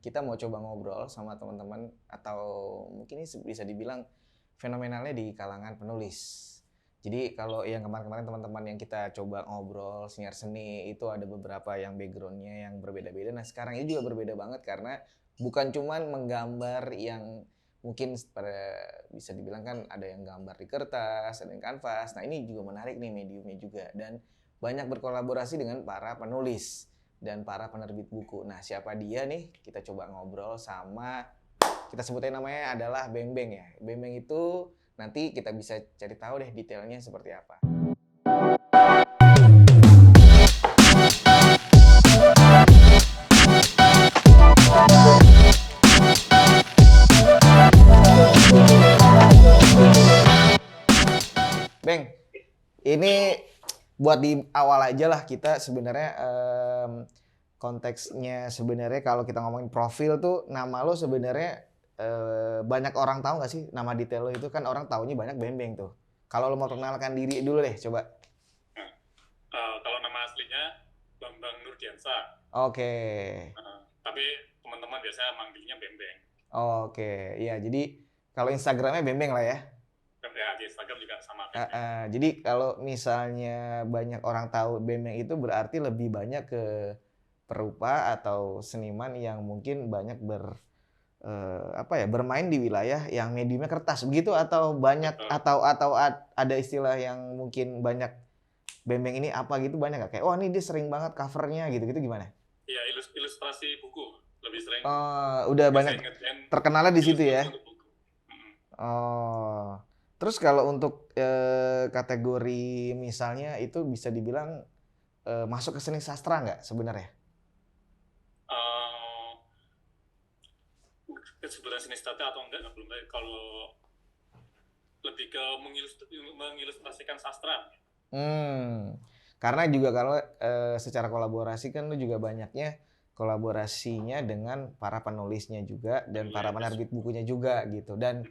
kita mau coba ngobrol sama teman-teman atau mungkin ini bisa dibilang fenomenalnya di kalangan penulis. Jadi kalau yang kemarin-kemarin teman-teman yang kita coba ngobrol senior seni itu ada beberapa yang backgroundnya yang berbeda-beda. Nah sekarang ini juga berbeda banget karena bukan cuman menggambar yang mungkin pada bisa dibilang kan ada yang gambar di kertas, ada yang kanvas. Nah ini juga menarik nih mediumnya juga dan banyak berkolaborasi dengan para penulis dan para penerbit buku. Nah siapa dia nih? Kita coba ngobrol sama, kita sebutnya namanya adalah Beng-Beng ya. Beng-Beng itu nanti kita bisa cari tahu deh detailnya seperti apa. Beng, ini buat di awal aja lah kita sebenarnya konteksnya sebenarnya kalau kita ngomongin profil tuh nama lo sebenarnya banyak orang tahu nggak sih nama detail lo itu kan orang taunya banyak Beng-Beng tuh. Kalau lo mau perkenalkan diri dulu deh coba. Kalau nama aslinya Bambang Nurdiansa. Oke. Tapi teman-teman biasanya manggilnya Beng-Beng. Oke, iya jadi kalau Instagramnya Beng-Beng lah ya. Ya di Instagram juga sama. Jadi kalau misalnya banyak orang tahu Beng-Beng itu berarti lebih banyak ke perupa atau seniman yang mungkin banyak bermain di wilayah yang mediumnya kertas begitu atau banyak atau ada istilah yang mungkin banyak Beng-Beng ini apa gitu banyak nggak kayak ini dia sering banget covernya gitu gimana? Iya ilustrasi buku lebih sering. Udah banyak terkenalnya di situ ya. Buku. Terus kalau untuk kategori misalnya itu bisa dibilang masuk ke seni sastra nggak sebenarnya? Sebenarnya seni sastra atau enggak belum tahu. Kalau lebih ke mengilustrasikan sastra. Karena juga kalau secara kolaborasi kan lu juga banyaknya kolaborasinya dengan para penulisnya juga dan para penerbit bukunya juga gitu. Dan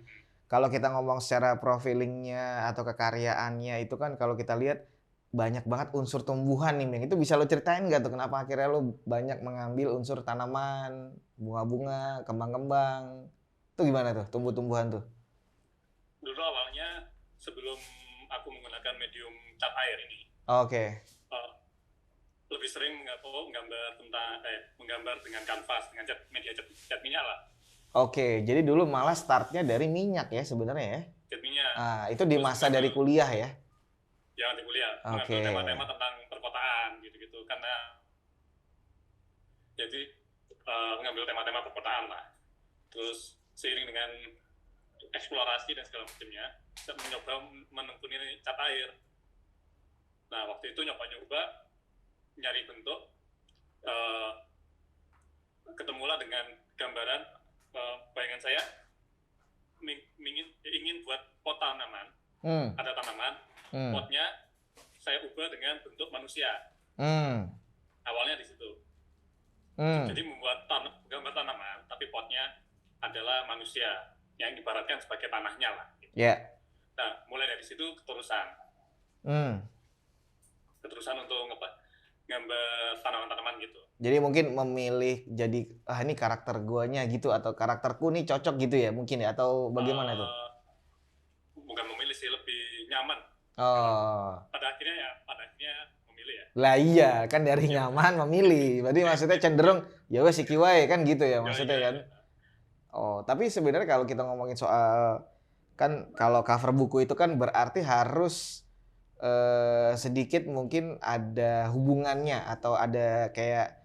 kalau kita ngomong secara profilingnya atau kekaryaannya itu kan kalau kita lihat banyak banget unsur tumbuhan nih, Bang. Itu bisa lo ceritain nggak tuh kenapa akhirnya lo banyak mengambil unsur tanaman, bunga-bunga, kembang-kembang? Itu gimana tuh tumbuh-tumbuhan tuh? Dulu awalnya sebelum aku menggunakan medium cat air ini. Oke. Lebih sering menggambar dengan kanvas, dengan cat minyak lah. Oke, jadi dulu malah startnya dari minyak ya sebenarnya ya? Cat minyak. Itu di masa dari kuliah ya? Ya, di kuliah. Oke. Mengambil tema-tema tentang perkotaan gitu-gitu. Karena jadi mengambil tema-tema perkotaan lah. Terus seiring dengan eksplorasi dan segala macamnya, saya mencoba menekuni cat air. Nah, waktu itu nyoba-nyoba nyari bentuk, ketemulah dengan gambaran, bayangan saya ingin buat pot tanaman. Ada tanaman, potnya saya ubah dengan bentuk manusia. Awalnya di situ. Jadi membuat gambar tanaman, tapi potnya adalah manusia yang ibaratkan sebagai tanahnya lah. Gitu. Yeah. Nah, mulai dari situ keterusan. Keterusan untuk gambar tanaman-tanaman gitu. Jadi mungkin memilih jadi ini karakter guanya gitu atau karakterku nih cocok gitu ya mungkin ya atau bagaimana tuh? Bukan memilih sih, lebih nyaman. Pada akhirnya memilih ya. Lah iya kan dari nyaman memilih. Berarti maksudnya cenderung ya wes iki wae kan gitu ya maksudnya kan. Tapi sebenarnya kalau kita ngomongin soal kan kalau cover buku itu kan berarti harus sedikit mungkin ada hubungannya atau ada kayak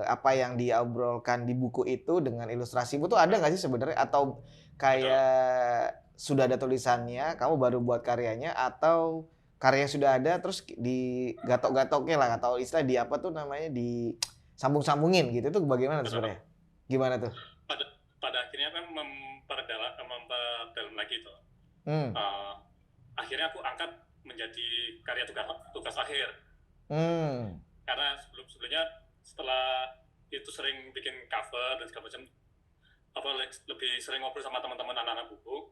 apa yang diobrolkan di buku itu dengan ilustrasi itu ada nggak sih sebenarnya atau kayak sudah ada tulisannya kamu baru buat karyanya atau karya sudah ada terus digatok-gatoknya lah atau istilah di apa tuh namanya di sambung-sambungin gitu itu bagaimana tuh sebenarnya? Gimana tuh? Pada akhirnya kan memperdalam lagi tuh. Akhirnya aku angkat menjadi karya tugas akhir. Karena sebelumnya setelah itu sering bikin cover dan segala macam, lebih sering ngobrol sama teman-teman anak-anak buku.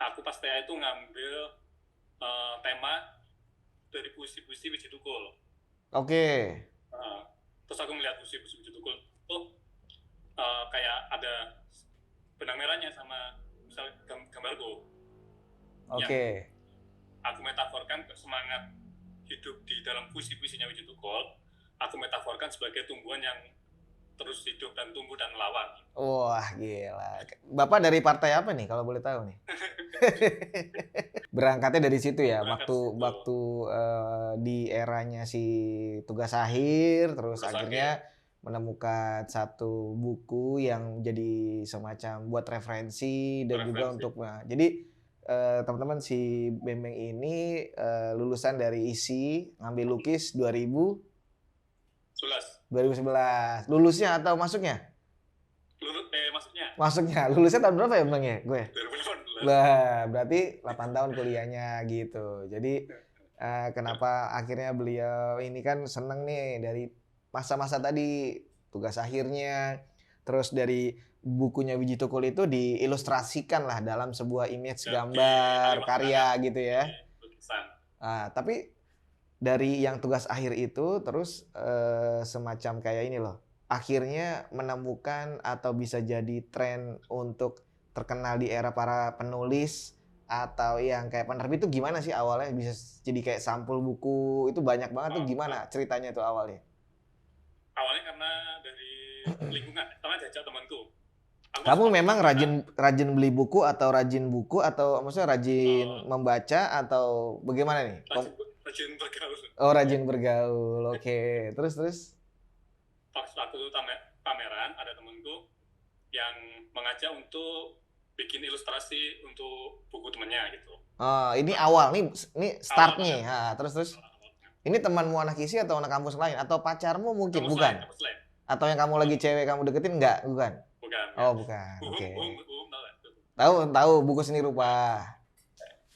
Aku pas TA itu ngambil tema dari puisi-puisi Wiji Tukul. Oke. Terus aku melihat puisi-puisi Wiji Tukul, ada benang merahnya sama misal gambarku. Oke. Aku metaforkan semangat hidup di dalam puisi-puisinya Wiji Tukul, aku metaforkan sebagai tumbuhan yang terus hidup dan tumbuh dan melawan. Wah, gila. Bapak dari partai apa nih kalau boleh tahu nih? Berangkatnya dari situ ya, waktu di eranya si Tugas Akhir, terus akhirnya menemukan satu buku yang jadi semacam buat referensi dan juga untuk jadi teman-teman si Bembeng ini lulusan dari ISI, ngambil lukis 2011. Lulusnya atau masuknya? Masuknya. Lulusnya tahun berapa ya Bang ya? Gue. 2018. Lah, berarti 8 tahun kuliahnya gitu. Jadi kenapa akhirnya beliau ini kan seneng nih dari masa-masa tadi Tugas Akhirnya, terus dari bukunya Wiji Tukul itu diilustrasikan lah dalam sebuah image gambar karya gitu ya. Tapi dari yang Tugas Akhir itu terus semacam kayak ini loh, akhirnya menemukan atau bisa jadi tren untuk terkenal di era para penulis atau yang kayak penerbit itu gimana sih awalnya bisa jadi kayak sampul buku itu banyak banget tuh, gimana ceritanya tuh awalnya? Awalnya karena dari lingkungan, karena diajak temanku. Kamu memang rajin beli buku atau maksudnya rajin membaca atau bagaimana nih? Rajin bergaul. Oh, rajin bergaul. Oke. Terus? Waktu pameran ada temanku yang mengajak untuk bikin ilustrasi untuk buku temannya gitu. Oh, ini awal nih startnya. Nah, terus. Ini temanmu anak ISI atau anak kampus lain atau pacarmu mungkin? Kampus bukan. Lain. Atau yang kamu lagi cewek kamu deketin enggak? Bukan. Oh, bukan. Oke. Tahu buku Seni Rupa.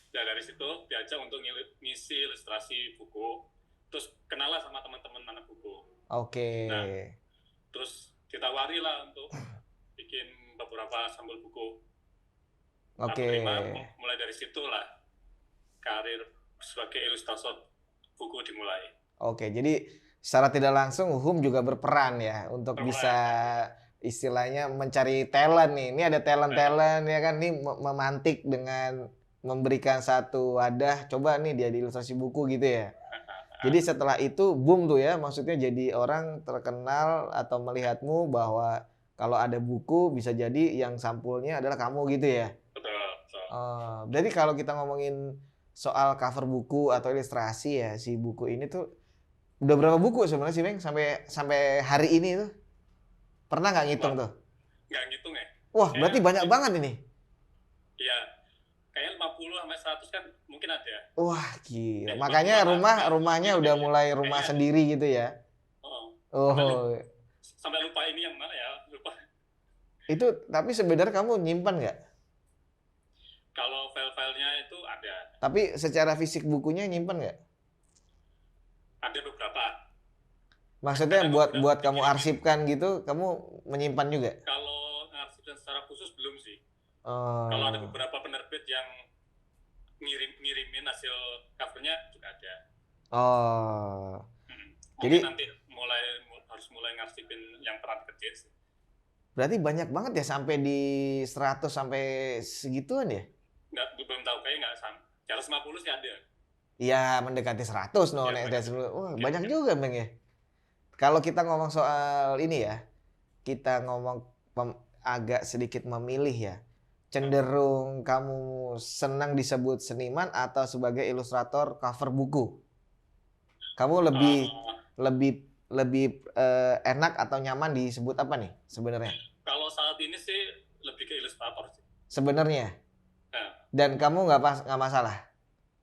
Ya dari situ diajak untuk ngisi ilustrasi buku. Terus kenal lah sama teman-teman anak buku. Oke. Nah, terus ditawari lah untuk bikin beberapa sampul buku. Oke. Mulai dari situlah karir sebagai ilustrator buku dimulai. Oke, jadi secara tidak langsung Uhum juga berperan ya untuk bisa istilahnya mencari talent nih. Ini ada talent ya kan, nih memantik dengan memberikan satu wadah, coba nih dia di ilustrasi buku gitu ya. Jadi setelah itu boom tuh ya, maksudnya jadi orang terkenal atau melihatmu bahwa kalau ada buku bisa jadi yang sampulnya adalah kamu gitu ya. Betul. Jadi kalau kita ngomongin soal cover buku atau ilustrasi ya, si buku ini tuh udah berapa buku sebenarnya sih Bang sampai hari ini tuh? Pernah nggak ngitung tuh? Nggak ngitung ya. Wah, berarti banyak banget ini. Iya. Kayaknya 50 sampai 100 kan mungkin ada. Wah, gila. Makanya rumahnya udah mulai rumah sendiri gitu ya. Oh. Sampai lupa ini yang mana ya? Lupa. Itu tapi sebenarnya kamu nyimpan nggak? Kalau file-filenya itu ada. Tapi secara fisik bukunya nyimpen nggak? Ada beberapa. Maksudnya buat kamu arsipkan gitu, kamu menyimpan juga? Kalau arsipkan secara khusus belum sih. Kalau ada beberapa penerbit yang ngirimin hasil covernya juga ada. Jadi nanti harus mulai ngarsipin yang pernah dikerjain sih. Berarti banyak banget ya sampai di 100 sampai segituan ya? Belum tahu, kayaknya nggak sama. Di atas 50 sih ada. Iya, mendekati 100 no. Wah, banyak juga Bang ya. Kalau kita ngomong soal ini ya, kita ngomong agak sedikit memilih ya. Cenderung kamu senang disebut seniman atau sebagai ilustrator cover buku? Kamu lebih enak atau nyaman disebut apa nih sebenarnya? Kalau saat ini sih lebih ke ilustrator sih. Sebenarnya? Dan kamu nggak masalah?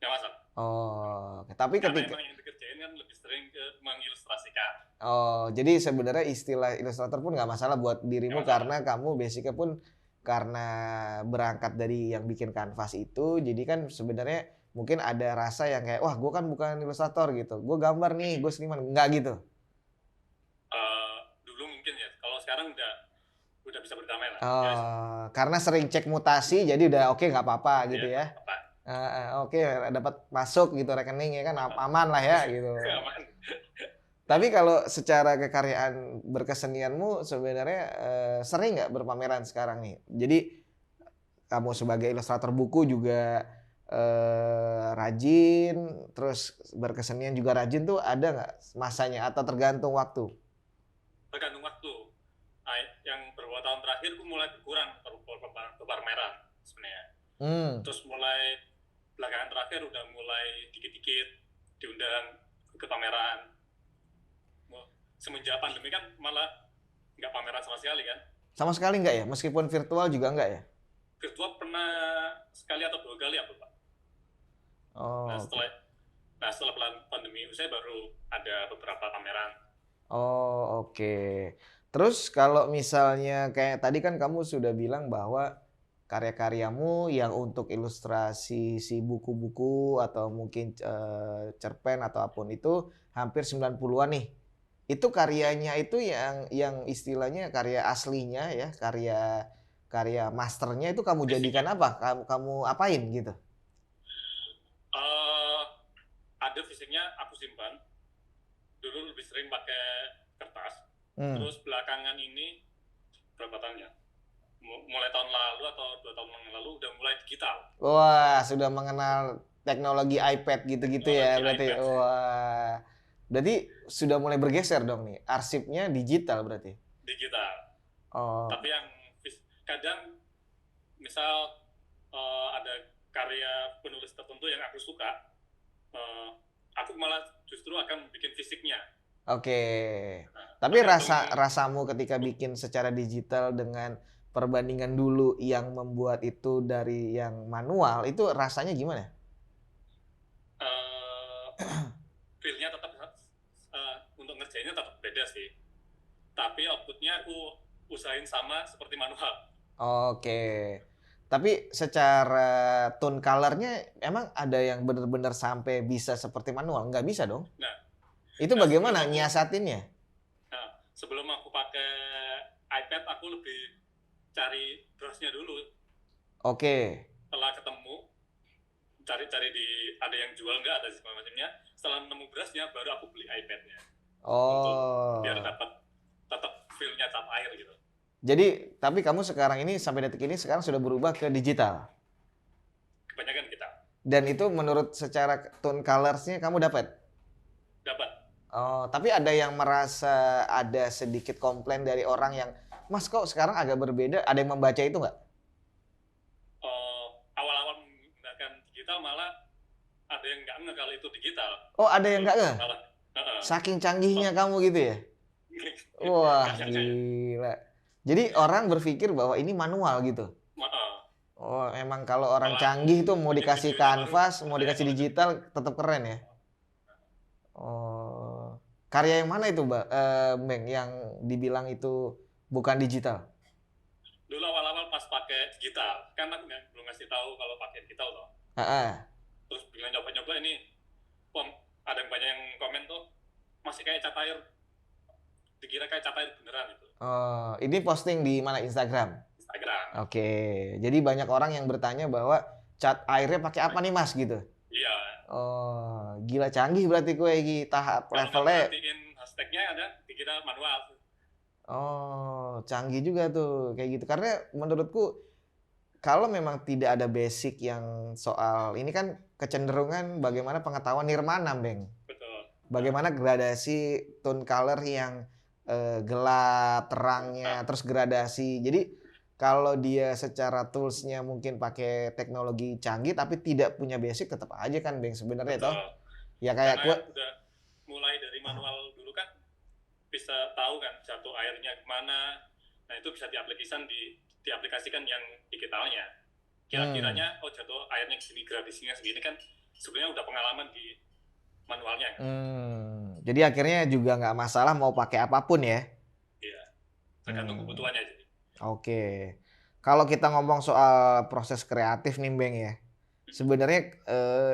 Nggak masalah. Oh, tapi ketika memang yang dikerjain kan lebih sering ke mengilustrasikan. Oh, jadi sebenarnya istilah ilustrator pun nggak masalah buat dirimu karena kamu basicnya pun karena berangkat dari yang bikin kanvas itu, jadi kan sebenarnya mungkin ada rasa yang kayak wah gue kan bukan ilustrator gitu, gue gambar nih, gue seniman, nggak gitu? Dulu mungkin ya, kalau sekarang udah bisa berdamai lah. Karena sering cek mutasi, jadi udah oke nggak apa-apa gitu ya. Oke, dapat masuk gitu rekening ya kan aman lah ya gitu. Tapi kalau secara kekaryaan berkesenianmu sebenarnya sering nggak berpameran sekarang nih? Jadi kamu sebagai ilustrator buku juga rajin, terus berkesenian juga rajin tuh ada nggak masanya atau tergantung waktu? Tergantung waktu. Nah, yang beberapa tahun terakhir aku mulai berkurang berpameran sebenarnya. Terus mulai belakangan terakhir udah mulai dikit-dikit diundang ke pameran. Semenjak pandemi kan malah nggak pameran sama sekali kan? Sama sekali nggak ya? Meskipun virtual juga nggak ya? Virtual pernah sekali atau 2 kali apa Pak? Oh. Setelah pandemi saya baru ada beberapa pameran. Oh, oke. Terus kalau misalnya kayak tadi kan kamu sudah bilang bahwa karya-karyamu yang untuk ilustrasi si buku-buku atau mungkin cerpen atau apapun itu hampir 90-an nih. Itu karyanya itu yang istilahnya karya aslinya ya, karya masternya itu kamu jadikan apa? Kamu apain gitu? Ada fisiknya aku simpan. Dulu lebih sering pakai kertas. Terus belakangan ini berapa tahun ya? Mulai tahun lalu atau 2 tahun yang lalu udah mulai digital. Wah, sudah mengenal teknologi iPad gitu-gitu ya berarti. iPad. Wah. Berarti sudah mulai bergeser dong nih. Arsipnya digital berarti. Digital. Oh. Tapi yang kadang misal ada karya penulis tertentu yang aku suka, aku malah justru akan bikin fisiknya. Oke. Tapi rasamu ketika bikin secara digital dengan perbandingan dulu yang membuat itu dari yang manual, itu rasanya gimana? Feel-nya tetap untuk ngerjainnya tetap beda sih. Tapi output-nya aku usahain sama seperti manual. Oke. Tapi secara tone color-nya emang ada yang benar-benar sampai bisa seperti manual? Nggak bisa dong? Nah, itu bagaimana nyiasatinnya? Nah, sebelum aku pakai iPad, aku lebih cari brush-nya dulu. Oke. Setelah ketemu, cari di ada yang jual nggak, ada segala macamnya. Setelah nemu brush-nya, baru aku beli iPad-nya. Oh. Biar dapat tetap feel-nya cap air gitu. Jadi, tapi kamu sekarang ini sampai detik ini sekarang sudah berubah ke digital? Kebanyakan kita. Dan itu menurut secara tone colors-nya kamu dapat? Dapat. Oh, tapi ada yang merasa ada sedikit komplain dari orang yang, Mas kok sekarang agak berbeda, ada yang membaca itu nggak? Awal-awal menggunakan digital malah ada yang nggak nge kalau itu digital. Oh, ada yang nggak nge? Saking canggihnya kamu gitu ya? Wah, gila. Jadi orang berpikir bahwa ini manual gitu? Oh, emang kalau orang canggih itu mau dikasih kanvas, mau dikasih digital, tetap keren ya? Oh, karya yang mana itu, Beng, yang dibilang itu bukan digital? Dulu awal-awal pas pakai digital, kan aku belum ngasih tahu kalau pakai digital toh. Terus bilang nyoba-nyoba ini, ada banyak yang komen tuh masih kayak cat air, dikira kayak cat air beneran itu. Oh, ini posting di mana, Instagram? Instagram. Oke, jadi banyak orang yang bertanya bahwa cat airnya pakai apa nih Mas gitu? Iya. Oh, gila canggih berarti kue iki tahap levelnya. Perhatiin hashtagnya ada dikira manual. Oh, canggih juga tuh kayak gitu. Karena menurutku kalau memang tidak ada basic yang soal ini kan kecenderungan bagaimana pengetahuan nirmana, Beng. Betul. Bagaimana gradasi tone color yang gelap, terangnya, terus gradasi. Jadi kalau dia secara toolsnya mungkin pakai teknologi canggih tapi tidak punya basic, tetap aja kan Beng sebenarnya toh. Ya kayak udah mulai dari manual dulu kan bisa tahu kan jatuh airnya kemana. Nah itu bisa diaplikasikan yang digitalnya. Kira-kiranya jatuh airnya segini, gradasinya segini kan sebenarnya udah pengalaman di manualnya. Jadi akhirnya juga nggak masalah mau pakai apapun ya? Iya, tergantung kebutuhannya jadi. Oke, kalau kita ngomong soal proses kreatif nih Beng ya, sebenarnya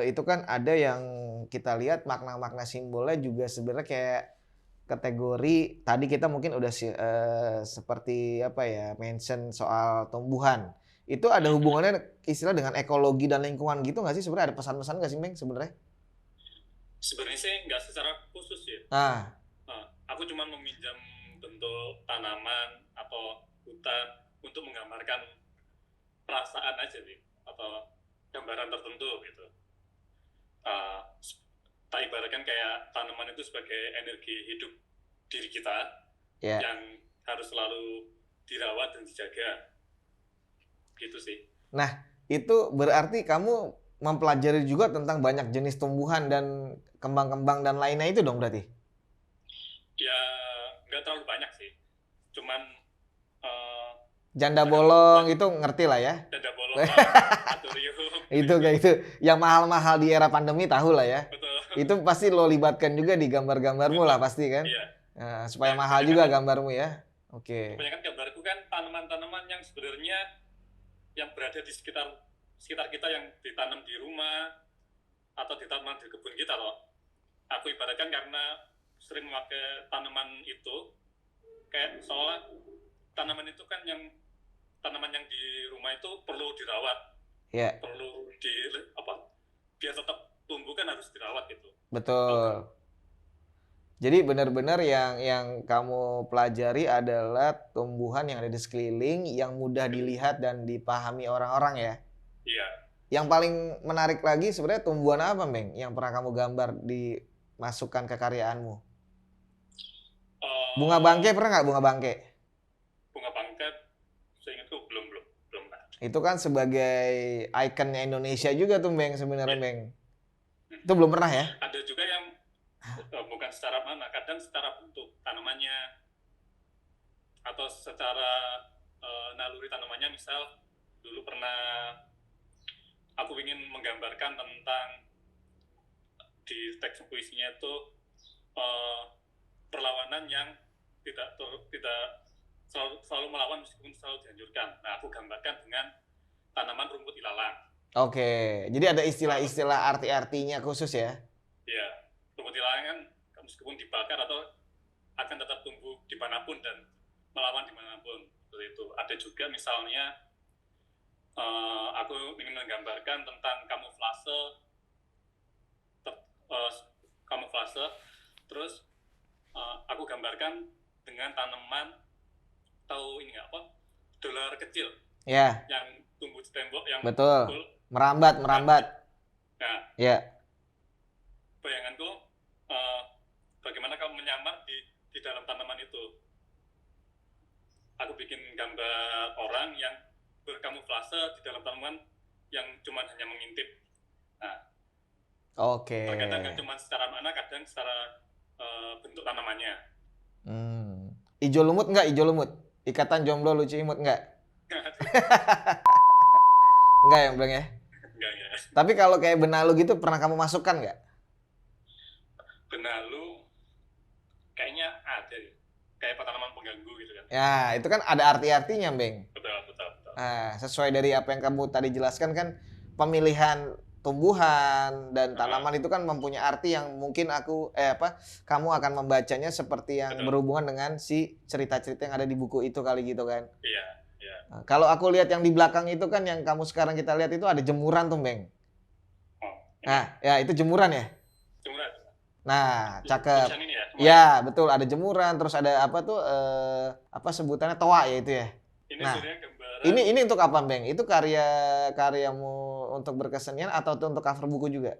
itu kan ada yang kita lihat makna-makna simbolnya juga sebenarnya kayak kategori tadi kita mungkin udah seperti apa ya mention soal tumbuhan. Itu ada hubungannya istilah dengan ekologi dan lingkungan gitu nggak sih sebenarnya, ada pesan-pesan nggak sih Beng sebenarnya? Sebenarnya sih nggak secara khusus ya. aku cuma meminjam bentuk tanaman atau hutan untuk menggambarkan perasaan aja sih, atau gambaran tertentu gitu. Tak ibaratkan kayak tanaman itu sebagai energi hidup diri kita yang harus selalu dirawat dan dijaga gitu sih. Nah, itu berarti kamu mempelajari juga tentang banyak jenis tumbuhan dan kembang-kembang dan lainnya itu dong berarti? Ya nggak terlalu banyak sih, cuman janda bolong itu ngerti lah ya. Janda bolong, Aturium. Itu kayak itu yang mahal-mahal di era pandemi tahu lah ya. Betul. Itu pasti lo libatkan juga di gambar-gambarmu lah pasti kan. Iya. Nah, supaya mahal juga gambarmu ya. Oke. Kebanyakan gambarku kan tanaman-tanaman yang sebenarnya yang berada di sekitar kita, yang ditanam di rumah atau ditanam di kebun kita loh. Aku ibaratkan karena sering memakai tanaman itu, kayak soalnya tanaman itu kan tanaman yang di rumah itu perlu dirawat, perlu biar tetap tumbuh kan harus dirawat gitu. Betul. Jadi benar-benar yang kamu pelajari adalah tumbuhan yang ada di sekeliling yang mudah dilihat dan dipahami orang-orang ya. Iya. Yang paling menarik lagi sebenarnya tumbuhan apa, Bang, yang pernah kamu gambar dimasukkan ke karyaanmu? Bunga bangke pernah nggak bunga bangke? Bunga bangke, seingatku belum. Itu kan sebagai ikonnya Indonesia juga tuh, Bang, sebenarnya, Bang. Itu belum pernah ya? Ada juga yang bukan secara mana, kadang secara bentuk tanamannya atau secara naluri tanamannya. Misal dulu pernah aku ingin menggambarkan tentang di teks puisinya itu perlawanan yang tidak selalu melawan meskipun selalu dihancurkan. Nah, aku gambarkan dengan tanaman rumput ilalang. Oke, jadi ada istilah-istilah arti-artinya khusus ya? Iya, rumput ilalang kan meskipun dibakar atau akan tetap tumbuh dimanapun dan melawan dimanapun. Seperti itu. Ada juga misalnya aku ingin menggambarkan tentang kamuflase, terus aku gambarkan dengan tanaman, tahu ini nggak apa? Dolar kecil. Ya. Yang tumbuh di tembok yang betul. Merambat. Nah. Ya. Bayanganku bagaimana kamu menyamar di dalam tanaman itu. Aku bikin gambar orang yang berkamuflase di dalam tanaman yang cuma hanya mengintip. Nah. Oke. Terkadang kan cuma secara makna, kadang secara bentuk tanamannya. Ijo lumut nggak? Ijo lumut? Ikatan jomblo lucu imut nggak? Nggak ya, Bang ya? Nggak ya. Tapi kalau kayak benalu gitu pernah kamu masukkan nggak? Benalu kayaknya ada ya. Kayak tanaman pengganggu gitu kan. Ya, itu kan ada arti-artinya, Bang. Betul. Nah, sesuai dari apa yang kamu tadi jelaskan kan, pemilihan tumbuhan dan tanaman itu kan mempunyai arti yang mungkin kamu akan membacanya seperti yang berhubungan dengan si cerita-cerita yang ada di buku itu kali gitu kan. Iya. Nah, kalau aku lihat yang di belakang itu kan yang kamu sekarang kita lihat itu ada jemuran tuh, Bang. Nah, ya itu jemuran ya? Jemuran. Nah, cakep. Ini ya? Ya, betul, ada jemuran, terus ada apa tuh sebutannya toa ya itu ya. Ini nah, gambaran. Ini untuk apa, Bang? Itu karyamu untuk berkesenian atau untuk cover buku juga?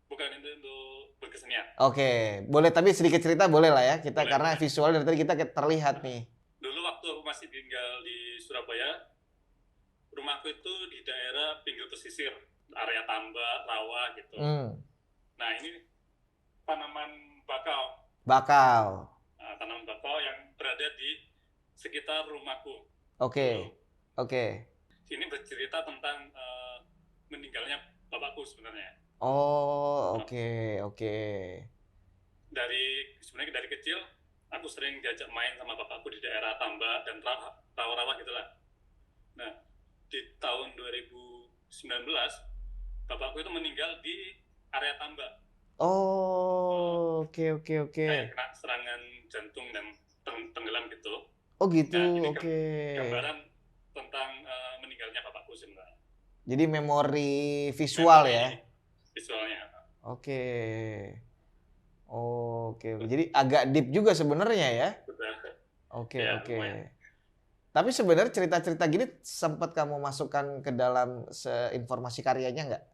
Bukan, itu untuk berkesenian. Oke, boleh, tapi sedikit cerita boleh lah ya kita, boleh, karena visual dari tadi kita terlihat nih. Dulu waktu aku masih tinggal di Surabaya, rumahku itu di daerah pinggir pesisir, area tambak, rawa gitu. Nah, ini tanaman bakau. Nah, tanaman bakau yang berada di sekitar rumahku. Oke. Ini bercerita tentang meninggalnya bapakku sebenarnya. Oh, oke. Sebenarnya dari kecil aku sering diajak main sama bapakku di daerah tambak dan rawa-rawa gitulah. Nah, di tahun 2019 bapakku itu meninggal di area tambak. Oh, oke. Kayak kena serangan jantung dan tenggelam gitu. Oh gitu, nah, oke. Gambaran tentang meninggalnya bapakku sebenarnya. Jadi memori visual ya? Visualnya. Oke. Oke, oke. Jadi agak deep juga sebenarnya ya. Betul. Oke, Ya, oke. lumayan. Tapi sebenarnya cerita-cerita gini sempat kamu masukkan ke dalam informasi karyanya nggak?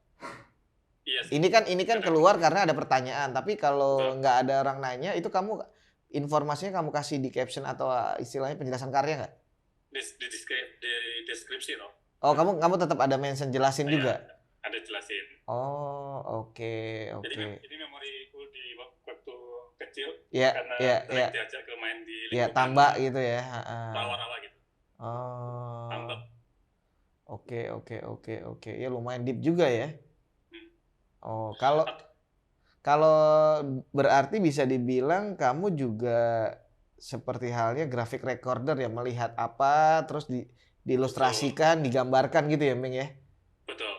Iya sih. Ini kan Kadang, keluar karena ada pertanyaan, tapi kalau betul. nggak ada orang nanya, itu kamu informasinya kamu kasih di caption atau istilahnya penjelasan karya nggak? Di deskripsi loh. Oh, kamu tetap ada mention jelasin Ya, juga? ada jelasin. Oh, oke, Jadi oke. ini memoriku di waktu kecil Iya, karena iya, iya. sering diajak ke main di Iya, lingkungan tambak gitu ya. Heeh. rawa-rawa gitu. Oh, Tambak. oke, oke, oke, oke. Ya lumayan deep juga ya. Hmm. Oh, kalau kalau berarti bisa dibilang kamu juga seperti halnya graphic recorder ya, melihat apa terus diilustrasikan, digambarkan gitu ya, Ming ya? Betul.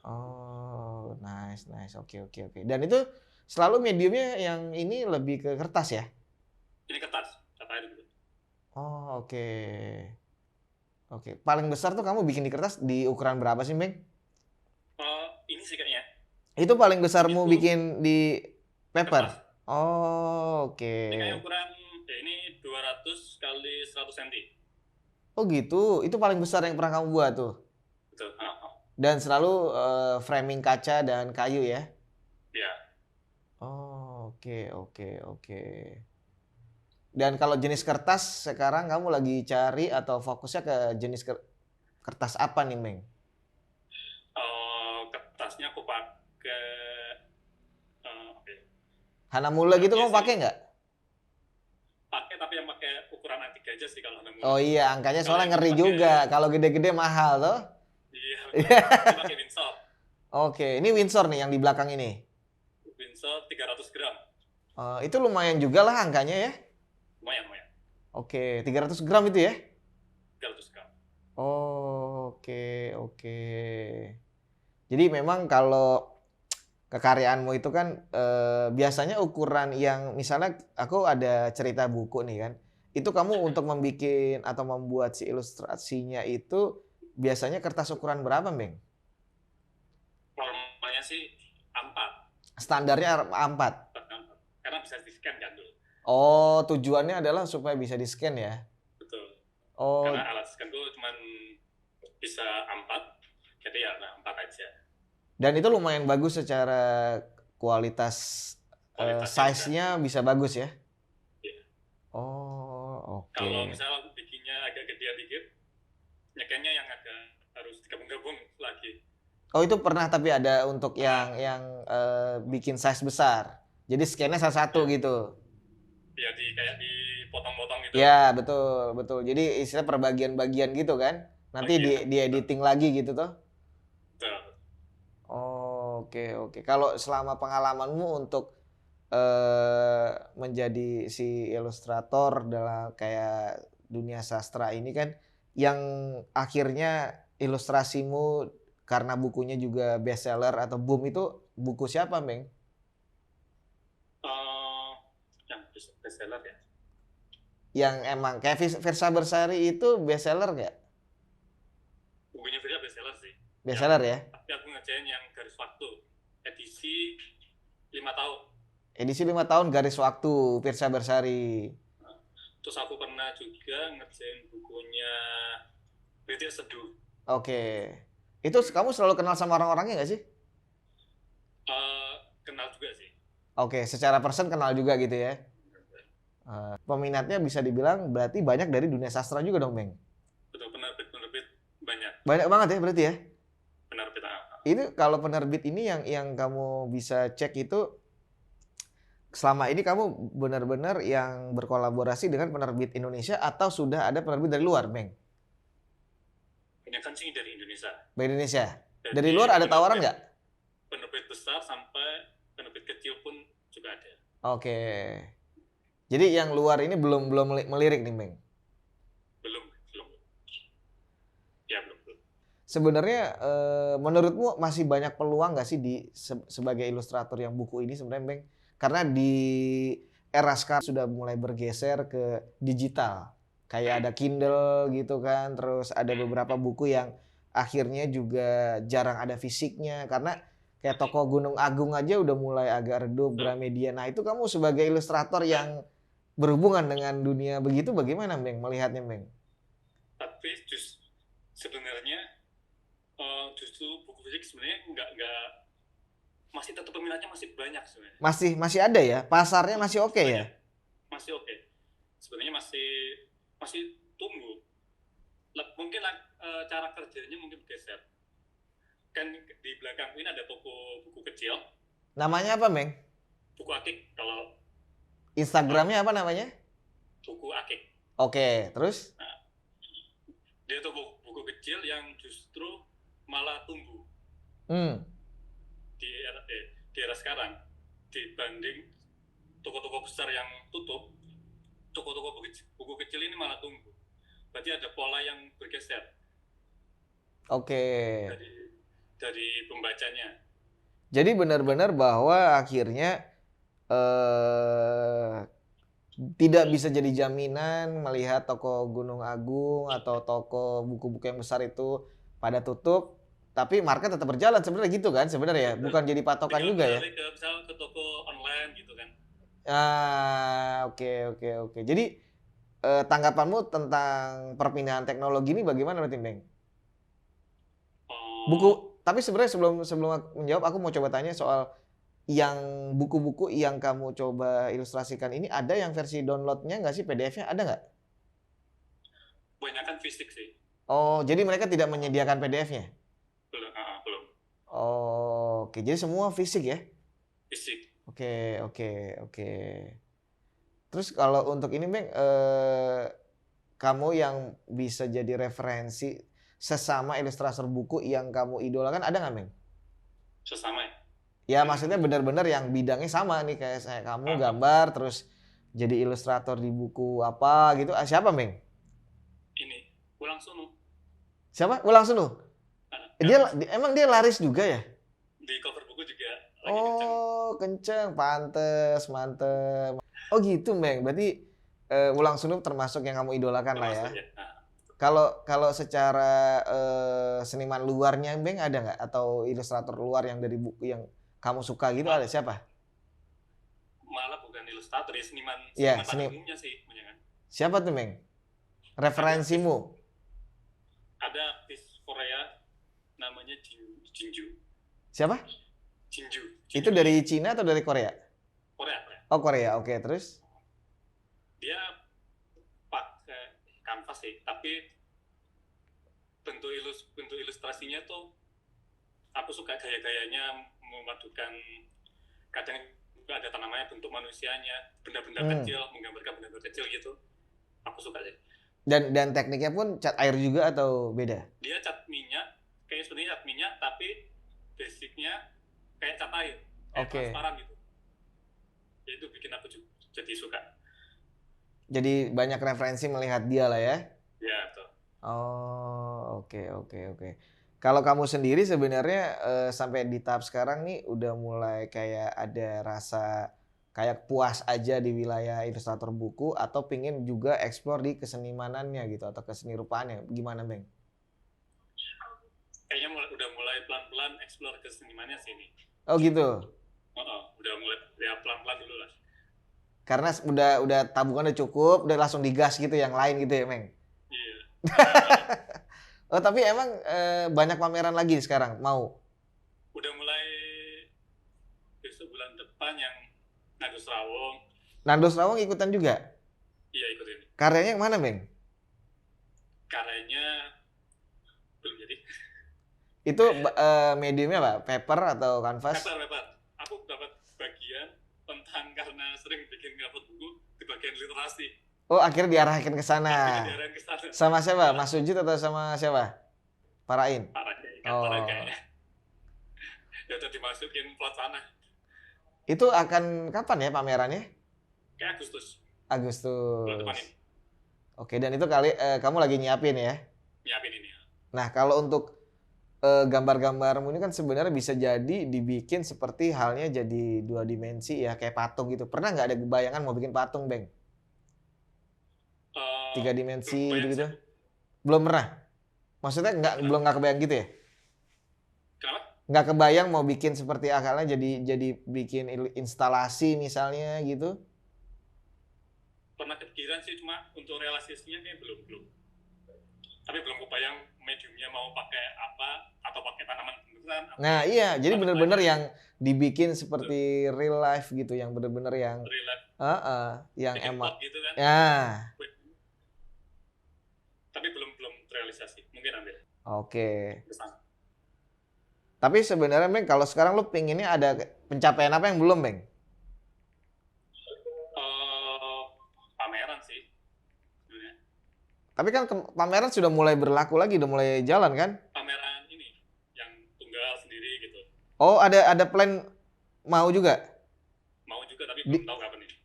Oh, nice, nice. Oke, oke, oke. Dan itu selalu mediumnya yang ini lebih ke kertas ya? Ini kertas, katanya gitu. Oh, oke. Oke. Paling besar tuh kamu bikin di kertas di ukuran berapa sih, Ming? Ini sih kayaknya. Itu paling besarmu Itu bikin di paper? kertas. Oh, oke. Ini kayak ukuran, ya ini 200 kali 100 cm. Oh gitu, itu paling besar yang pernah kamu buat tuh? Betul. Dan selalu framing kaca dan kayu ya? Ya. Oh, oke, oke, oke. Dan kalau jenis kertas sekarang kamu lagi cari atau fokusnya ke jenis kertas apa nih, Meng? Kertasnya aku pakai Hanamula gitu kamu pakai nggak? pakai, tapi yang pakai ukuran A3 aja sih kalau Hanamula. Oh iya, angkanya Kalau soalnya yang ngeri pakai, juga. Kalau gede-gede mahal tuh. iya, ini pakai Windsor. Oke, ini Windsor nih yang di belakang ini. Windsor 300 gram. Itu lumayan juga lah angkanya ya. Lumayan, lumayan. Oke, 300 gram itu ya? 300 gram. Oh, oke, oke. Jadi memang kalau kekaryaanmu itu kan biasanya ukuran yang misalnya aku ada cerita buku nih kan. Itu kamu untuk membuat atau membuat si ilustrasinya itu biasanya kertas ukuran berapa, Meng? Normalnya sih A4. Standarnya A4. Karena bisa di-scan kan dulu. Oh, tujuannya adalah supaya bisa di-scan ya? Betul. Oh, Karena alat scan gue cuma bisa A4, jadi ya A4 aja. dan itu lumayan bagus secara kualitas size-nya bisa bagus ya? Iya. Oh, oke. Kalau misalnya bikinnya agak gede dikit, nyekennya yang agak harus digabung-gabung lagi. Oh, itu pernah tapi ada untuk yang bikin size besar. Jadi scan-nya satu-satu gitu. Ya kayak dipotong-potong gitu. Ya, betul, betul. Jadi istilah perbagian-bagian gitu kan. Nanti di editing lagi gitu toh. Betul. Oh, oke, oke. Kalau selama pengalamanmu untuk menjadi si ilustrator dalam kayak dunia sastra ini kan, yang akhirnya ilustrasimu karena bukunya juga bestseller atau boom itu buku siapa, Meng? Yang bestseller ya. Yang emang kayak Firsa Bersari itu bestseller nggak? Bukunya Firsa bestseller sih. Bestseller ya? Tapi aku ngerjain yang Garis Waktu, edisi 5 tahun. Edisi 5 tahun Garis Waktu, Firsa Bersari. Terus aku pernah juga ngerjain bukunya Rintik Seduh. Oke. Itu kamu selalu kenal sama orang-orangnya nggak sih? Kenal juga sih. Oke, secara person kenal juga gitu ya? Peminatnya bisa dibilang berarti banyak dari dunia sastra juga dong, Meng? Betul, penerbit banyak. Banyak banget ya berarti ya? Penerbit. Ini kalau penerbit ini yang kamu bisa cek itu selama ini kamu benar-benar yang berkolaborasi dengan penerbit Indonesia atau sudah ada penerbit dari luar, Meng? Kebanyakan sih dari Indonesia. Dari Indonesia? Dari luar ada tawaran nggak? Penerbit besar sampai penerbit kecil pun juga ada. Oke. Jadi yang luar ini belum melirik nih, Meng? Belum. Ya, belum. Sebenarnya menurutmu masih banyak peluang nggak sih sebagai ilustrator yang buku ini sebenarnya, Meng? Karena di era sekarang sudah mulai bergeser ke digital. Kayak ada Kindle gitu kan, terus ada beberapa buku yang akhirnya juga jarang ada fisiknya. Karena Kayak toko Gunung Agung aja udah mulai agak redup, Gramedia. Nah itu kamu sebagai ilustrator yang berhubungan dengan dunia begitu, bagaimana Beng melihatnya Beng? Tapi sebenarnya justru buku fisik sebenarnya nggak masih tetap peminatnya masih banyak sebenarnya. Masih ada ya, pasarnya masih oke ya? Masih oke. Sebenarnya masih tumbuh. Mungkin cara kerjanya mungkin bergeser. Kan di belakang ini ada toko buku kecil. Namanya apa Beng? Buku Akik. Kalau Instagramnya apa namanya? Buku Akik. Oke, terus? Nah, dia toko buku kecil yang justru malah tumbuh di era sekarang dibanding toko-toko besar yang tutup. Toko-toko buku kecil ini malah tumbuh. Berarti ada pola yang bergeser. Oke. Dari pembacanya. Jadi benar-benar bahwa akhirnya tidak bisa jadi jaminan melihat toko Gunung Agung atau toko buku-buku yang besar itu pada tutup, tapi market tetap berjalan sebenarnya gitu kan sebenarnya, bukan jadi patokan juga ya. Misal ke toko online gitu kan. Oke. Jadi tanggapanmu tentang perpindahan teknologi ini bagaimana berarti Beng? Tapi sebenarnya sebelum aku menjawab, aku mau coba tanya soal yang buku-buku yang kamu coba ilustrasikan ini, ada yang versi downloadnya nggak sih, PDF-nya ada nggak? Banyakan fisik sih. Oh, jadi mereka tidak menyediakan PDF-nya? Belum. Oh, oke. Jadi semua fisik ya? Fisik. Oke. Terus kalau untuk ini Beng, kamu yang bisa jadi referensi sesama ilustrator buku yang kamu idolakan ada nggak Beng? Sesama ya? Ya maksudnya benar-benar yang bidangnya sama nih kayak kamu gambar terus jadi ilustrator di buku apa gitu. Siapa Beng? Ini Wulang Sunu. Siapa? Wulang Sunu? Emang dia laris juga ya? Di cover buku juga lagi kenceng. Pantes, mantep. Oh gitu Beng, berarti Wulang Sunu termasuk yang kamu idolakan lah ya? Kalau secara seniman luarnya Beng ada nggak? Atau ilustrator luar yang dari buku yang kamu suka gitu ada siapa? Malah bukan ilustrator ya, seniman pada umumnya sih punya kan. Siapa tuh Beng? Referensimu? Ada artis Korea namanya Jinju. Siapa? Jinju. Itu dari Cina atau dari Korea? Korea. Oh Korea, oke. Terus? Dia pakai kanvas sih, tapi bentuk ilustrasinya tuh aku suka gaya-gayanya memadukan, kadang juga ada tanamannya, bentuk manusianya, benda-benda kecil, menggambarkan benda-benda kecil gitu. Aku suka sih. Dan tekniknya pun cat air juga atau beda? Dia cat minyak, kayak sebenarnya cat minyak, tapi basicnya kayak cat air, kayak transparan gitu. Itu bikin aku jadi suka. Jadi banyak referensi melihat dia lah ya? Ya, betul. Oh, oke. Kalau kamu sendiri sebenarnya sampai di tahap sekarang nih udah mulai kayak ada rasa kayak puas aja di wilayah ilustrator buku atau pingin juga eksplor di kesenimanannya gitu atau keseni rupaannya, gimana Beng? Kayaknya udah mulai pelan-pelan eksplor kesenimannya sih ini. Oh gitu? Udah mulai ya pelan-pelan dulu lah. Karena udah tabungan udah cukup, udah langsung digas gitu yang lain gitu ya Beng? Iya. Oh tapi emang banyak pameran lagi sekarang, mau? Udah mulai besok bulan depan yang Nandus Rawong. Nandus Rawong ikutan juga? Iya ikutin. Karyanya yang mana Beng? Karyanya belum jadi. Itu mediumnya apa? Paper atau kanvas? Paper. Aku dapat bagian tentang karena sering bikin cover buku di bagian literasi. Oh akhirnya diarahkan ke sana. Sama siapa? Mas Sujit atau sama siapa? Parain? Parain kayaknya. Ya udah dimasukin plot sana. Itu akan kapan ya pamerannya? Kayak Agustus. Bulan depan ini. Oke, dan itu kamu lagi nyiapin ya? Nyiapin ini. Nah kalau untuk gambar-gambarmu ini kan sebenarnya bisa jadi dibikin seperti halnya jadi 2 dimensi ya, kayak patung gitu. Pernah nggak ada bayangan mau bikin patung Beng? 3 dimensi gitu? Belum pernah? Maksudnya belum nggak kebayang gitu ya? Kenapa? Nggak kebayang mau bikin seperti akalnya jadi bikin instalasi misalnya gitu? Pernah kepikiran sih, cuma untuk realisasinya kayak belum. Tapi belum kebayang mediumnya mau pakai apa, atau pakai tanaman beneran. Nah iya, jadi bener-bener yang dibikin Betul. seperti real life gitu, yang bener-bener yang Real life, yang bikin emang pot gitu kan. ya. Tapi belum terrealisasi. Mungkin nanti. Oke. Kesana. Tapi sebenarnya Bang, kalau sekarang lu pinginnya ada pencapaian apa yang belum, Bang? Pameran sih sebenarnya. Tapi kan pameran sudah mulai berlaku lagi, udah mulai jalan kan? Pameran ini yang tunggal sendiri gitu. Oh, ada plan mau juga? Mau juga tapi belum tahu kapan ini.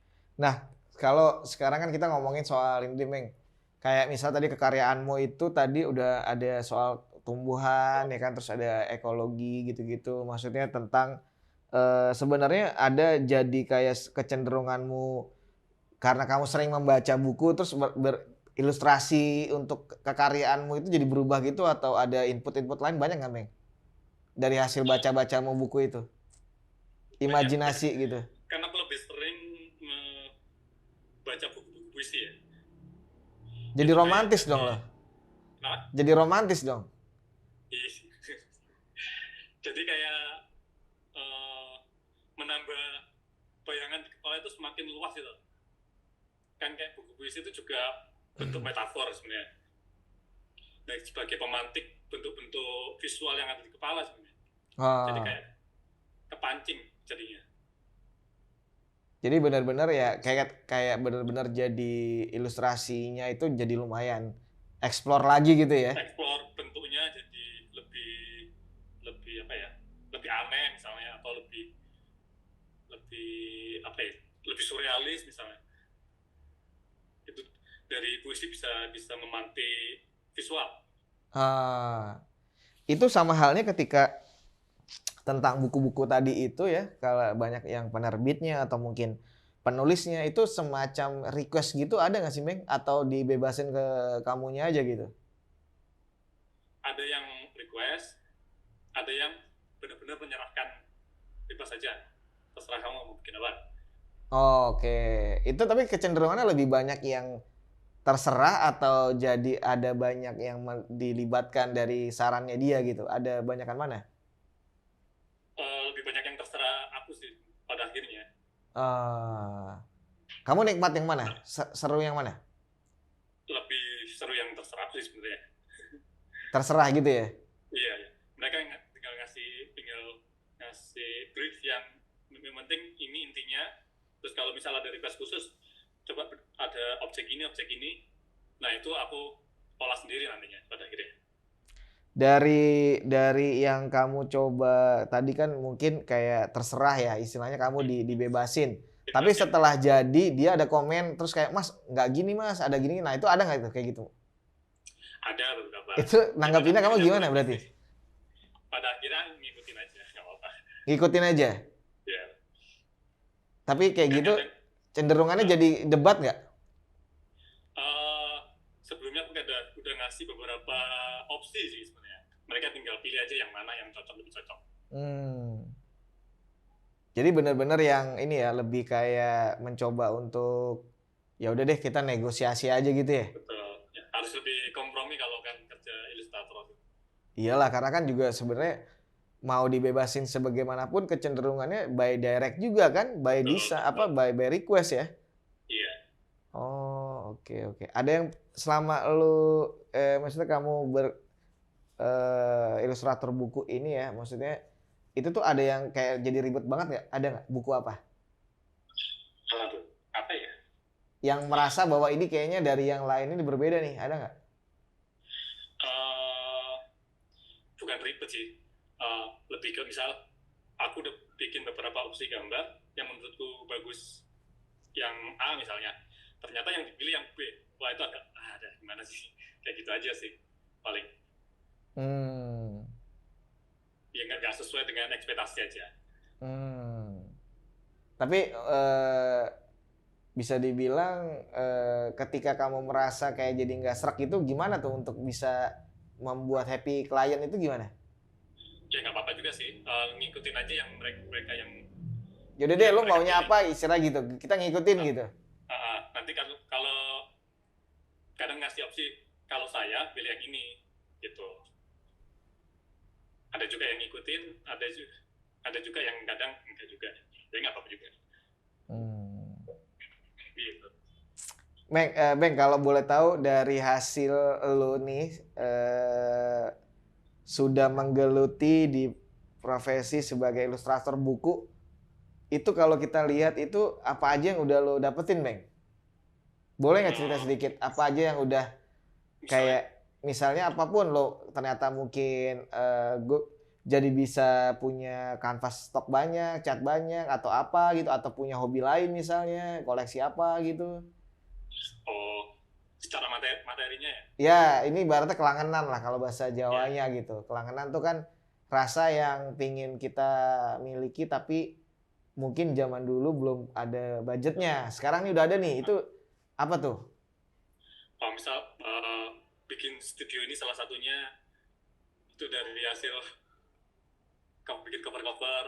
Nah, kalau sekarang kan kita ngomongin soal ini, Bang. Kayak misal tadi kekaryaanmu itu tadi udah ada soal tumbuhan ya kan, terus ada ekologi gitu-gitu. Maksudnya tentang sebenarnya ada jadi kayak kecenderunganmu karena kamu sering membaca buku terus berilustrasi untuk kekaryaanmu itu jadi berubah gitu atau ada input-input lain banyak nggak, Bang? Dari hasil baca-bacamu buku itu? Imajinasi gitu. Karena aku lebih sering baca buku-buku puisi ya. Jadi romantis dong lo. Nah, Jadi romantis dong. jadi kayak menambah bayangan di kepala itu semakin luas gitu. Kan kayak buku puisi itu juga bentuk metafor sebenarnya. Dan sebagai pemantik bentuk-bentuk visual yang ada di kepala sebenarnya. Jadi kayak kepancing jadinya. Jadi benar-benar ya kayak benar-benar jadi ilustrasinya itu jadi lumayan explore lagi gitu ya. Explore bentuknya jadi lebih apa ya? Lebih aneh misalnya, atau lebih apa ya? Lebih surrealis misalnya. Itu dari puisi bisa memantik visual. Itu sama halnya ketika tentang buku-buku tadi itu ya, kalau banyak yang penerbitnya atau mungkin penulisnya itu semacam request gitu ada nggak sih, Bang? Atau dibebasin ke kamunya aja gitu? Ada yang request, ada yang benar-benar menyerahkan bebas saja. Terserah kamu mau bikin apa. Oke, itu tapi kecenderungannya lebih banyak yang terserah atau jadi ada banyak yang dilibatkan dari sarannya dia gitu? Ada banyakan mana? Lebih banyak yang terserah aku sih pada akhirnya. Kamu nikmat yang mana? Seru yang mana? Lebih seru yang terserah aku sih sebenarnya. Terserah gitu ya? Iya. Mereka tinggal ngasih brief yang penting ini intinya. Terus kalau misalnya ada request khusus, coba ada objek ini. Nah itu aku olah sendiri nantinya pada akhirnya. Dari yang kamu coba tadi kan mungkin kayak terserah ya, istilahnya kamu dibebasin. Tapi setelah jadi dia ada komen terus kayak, Mas nggak gini Mas, ada gini. Nah itu ada nggak itu kayak gitu? Ada beberapa. Itu nanggapinnya kamu gimana berarti? Pada akhirnya ngikutin aja, nggak apa-apa. Ngikutin aja? Iya. Tapi kayak gitu cenderungannya jadi debat nggak? Sebelumnya aku udah ngasih beberapa opsi sih sebenarnya. Mereka tinggal pilih aja yang mana yang lebih cocok. Jadi benar-benar yang ini ya lebih kayak mencoba untuk ya udah deh kita negosiasi aja gitu ya. Betul. Ya, harus lebih kompromi kalau kan kerja ilustrator. Iyalah karena kan juga sebenarnya mau dibebasin sebagaimanapun kecenderungannya by direct juga kan, by by request ya. Iya. Oh, oke. Ada yang selama lu maksudnya kamu ilustrator buku ini ya, maksudnya itu tuh ada yang kayak jadi ribet banget nggak? Ada nggak buku apa? Aduh, apa ya? Yang merasa bahwa ini kayaknya dari yang lain ini berbeda nih, ada nggak? Bukan ribet sih. Lebih ke misal aku udah bikin beberapa opsi gambar yang menurutku bagus, yang A misalnya, ternyata yang dipilih yang B. Wah itu agak gimana sih? Kayak gitu aja sih paling. Ya nggak sesuai dengan ekspektasi aja. Tapi bisa dibilang ketika kamu merasa kayak jadi nggak serak itu gimana tuh untuk bisa membuat happy klien itu gimana? Ya nggak apa-apa juga sih, ngikutin aja yang mereka yang Yaudah deh, lo mereka maunya pilih. apa istilah gitu, kita ngikutin gitu. Nanti kalau kadang ngasih opsi, kalau saya pilih yang ini gitu. Ada juga yang ngikutin, ada juga yang kadang enggak juga, ya nggak apa-apa juga gitu. Beng, kalau boleh tahu dari hasil lo nih sudah menggeluti di profesi sebagai ilustrator buku, itu kalau kita lihat itu apa aja yang udah lo dapetin, Beng? Boleh nggak cerita sedikit apa aja yang udah kayak misalnya apapun lo ternyata mungkin jadi bisa punya kanvas stok banyak, cat banyak atau apa gitu, atau punya hobi lain misalnya, koleksi apa gitu. Oh, secara materinya ya? Ya, ini ibaratnya kelangenan lah kalau bahasa Jawanya gitu. Kelangenan tuh kan rasa yang pingin kita miliki tapi mungkin zaman dulu belum ada budgetnya. Sekarang nih udah ada nih. Itu apa tuh? Misal bikin studio ini salah satunya itu dari hasil kamu bikin cover-cover,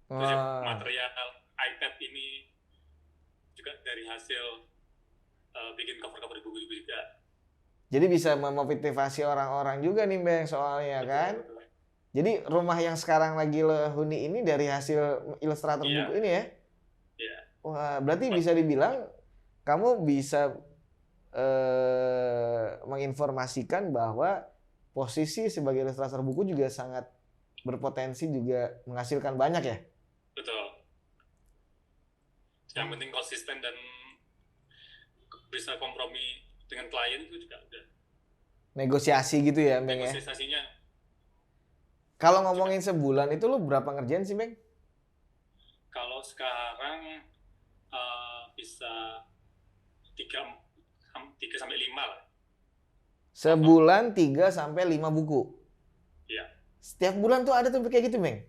terus material iPad ini juga dari hasil bikin cover-cover buku juga. Jadi bisa memotivasi orang-orang juga nih, Bang, soalnya kan. Betul. Jadi rumah yang sekarang lagi lo huni ini dari hasil ilustrator buku ini ya? Iya. Wah, berarti bisa dibilang kamu bisa menginformasikan bahwa posisi sebagai ilustrator buku juga sangat berpotensi juga menghasilkan banyak ya? Betul. Yang penting konsisten dan bisa kompromi dengan klien itu juga udah. Negosiasi gitu ya, Bang ya? Negosiasinya. Kalau ngomongin sebulan itu lo berapa ngerjain sih, Bang? Kalau sekarang bisa 3-5 lah. Sebulan 3-5 buku? Iya. Setiap bulan tuh ada tuh kayak gitu, Bang?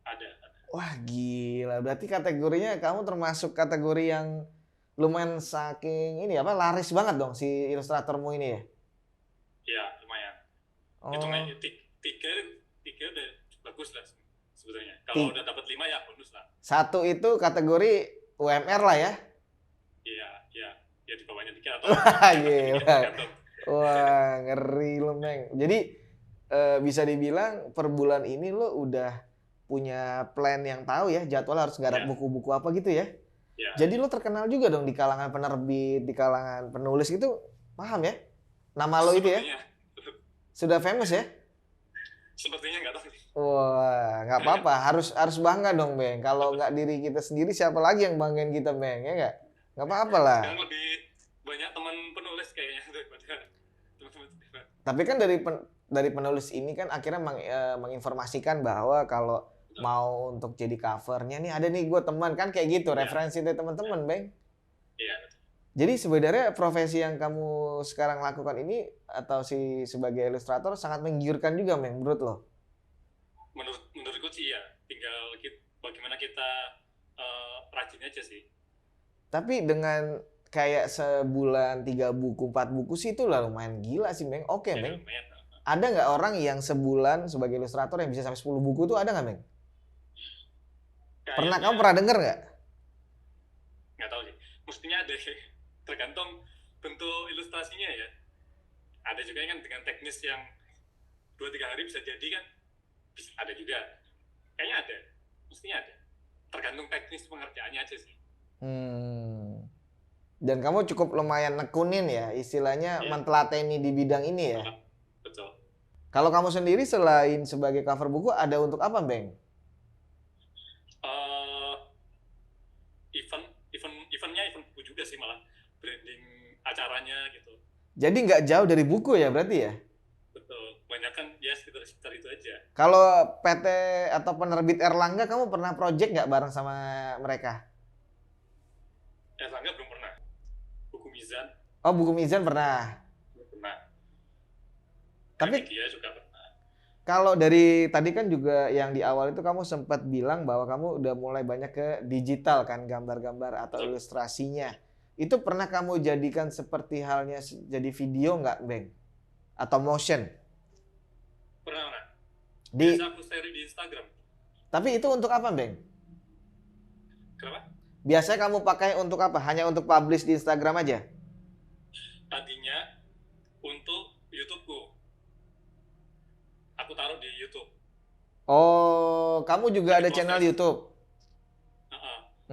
Ada. Wah, gila. Berarti kategorinya kamu termasuk kategori yang lumayan saking ini apa laris banget dong si ilustratormu ini ya? Iya, lumayan. Hitungnya 3 udah bagus lah sebetulnya. Kalau udah dapat 5 ya bonus lah. 1 itu kategori UMR lah ya? Iya. Ya di bawahnya 3 atau wah, gila. Wah, ngeri lo, Bang. Jadi bisa dibilang per bulan ini lo udah punya plan yang tahu ya, jadwal harus garap buku-buku apa gitu ya? Ya. Jadi lo terkenal juga dong di kalangan penerbit, di kalangan penulis gitu, paham ya? Nama lo itu ya? Sudah famous ya? Sepertinya nggak tahu. Wah, nggak apa-apa, harus bangga dong, Bang. Kalau nggak diri kita sendiri, siapa lagi yang banggain kita, Bang? Ya nggak? Nggak apa-apa lah. Sekarang lebih banyak teman penulis kayaknya daripada teman-teman. Tapi kan dari penulis ini kan akhirnya menginformasikan bahwa kalau mau untuk jadi covernya nih ada nih gue teman kan kayak gitu, referensi dari teman-teman, Bang. Iya. Jadi sebenarnya profesi yang kamu sekarang lakukan ini atau sebagai ilustrator sangat menggiurkan juga, Bang, menurut lo? Menurutku sih ya, tinggal bagaimana kita rajin aja sih. Tapi dengan kayak sebulan 3 buku, 4 buku sih itu lah lumayan gila sih, Bang. Oke, Bang. Ada nggak orang yang sebulan sebagai ilustrator yang bisa sampai 10 buku tuh ada nggak, Bang? Kamu pernah denger nggak? Nggak tahu sih. Mestinya ada. Tergantung bentuk ilustrasinya ya. Ada juga kan dengan teknis yang 2-3 hari bisa jadi kan. Ada juga. Kayaknya ada. Mestinya ada. Tergantung teknis pengerjaannya aja sih. Dan kamu cukup lumayan nekunin ya, istilahnya mentelateni di bidang ini ya? Betul. Kalau kamu sendiri selain sebagai cover buku, ada untuk apa, Bang? Eventnya event buku juga sih, malah branding acaranya gitu. Jadi nggak jauh dari buku ya berarti ya? Betul, banyak kan ya sekitar itu aja. Kalau PT atau penerbit Erlangga, kamu pernah project nggak bareng sama mereka? Erlangga belum pernah. Buku Mizan. Oh, buku Mizan pernah? Pernah. Tapi dia juga pernah. Kalau dari tadi kan juga yang di awal itu kamu sempat bilang bahwa kamu udah mulai banyak ke digital kan, gambar-gambar atau ilustrasinya. Itu pernah kamu jadikan seperti halnya jadi video nggak, Bang? Atau motion? Pernah. Biasa aku share di Instagram. Tapi itu untuk apa, Bang? Kenapa? Biasanya kamu pakai untuk apa? Hanya untuk publish di Instagram aja? Tadinya untuk YouTube-ku. Aku taruh di YouTube. Oh, kamu juga ada Tapi channel proses. YouTube?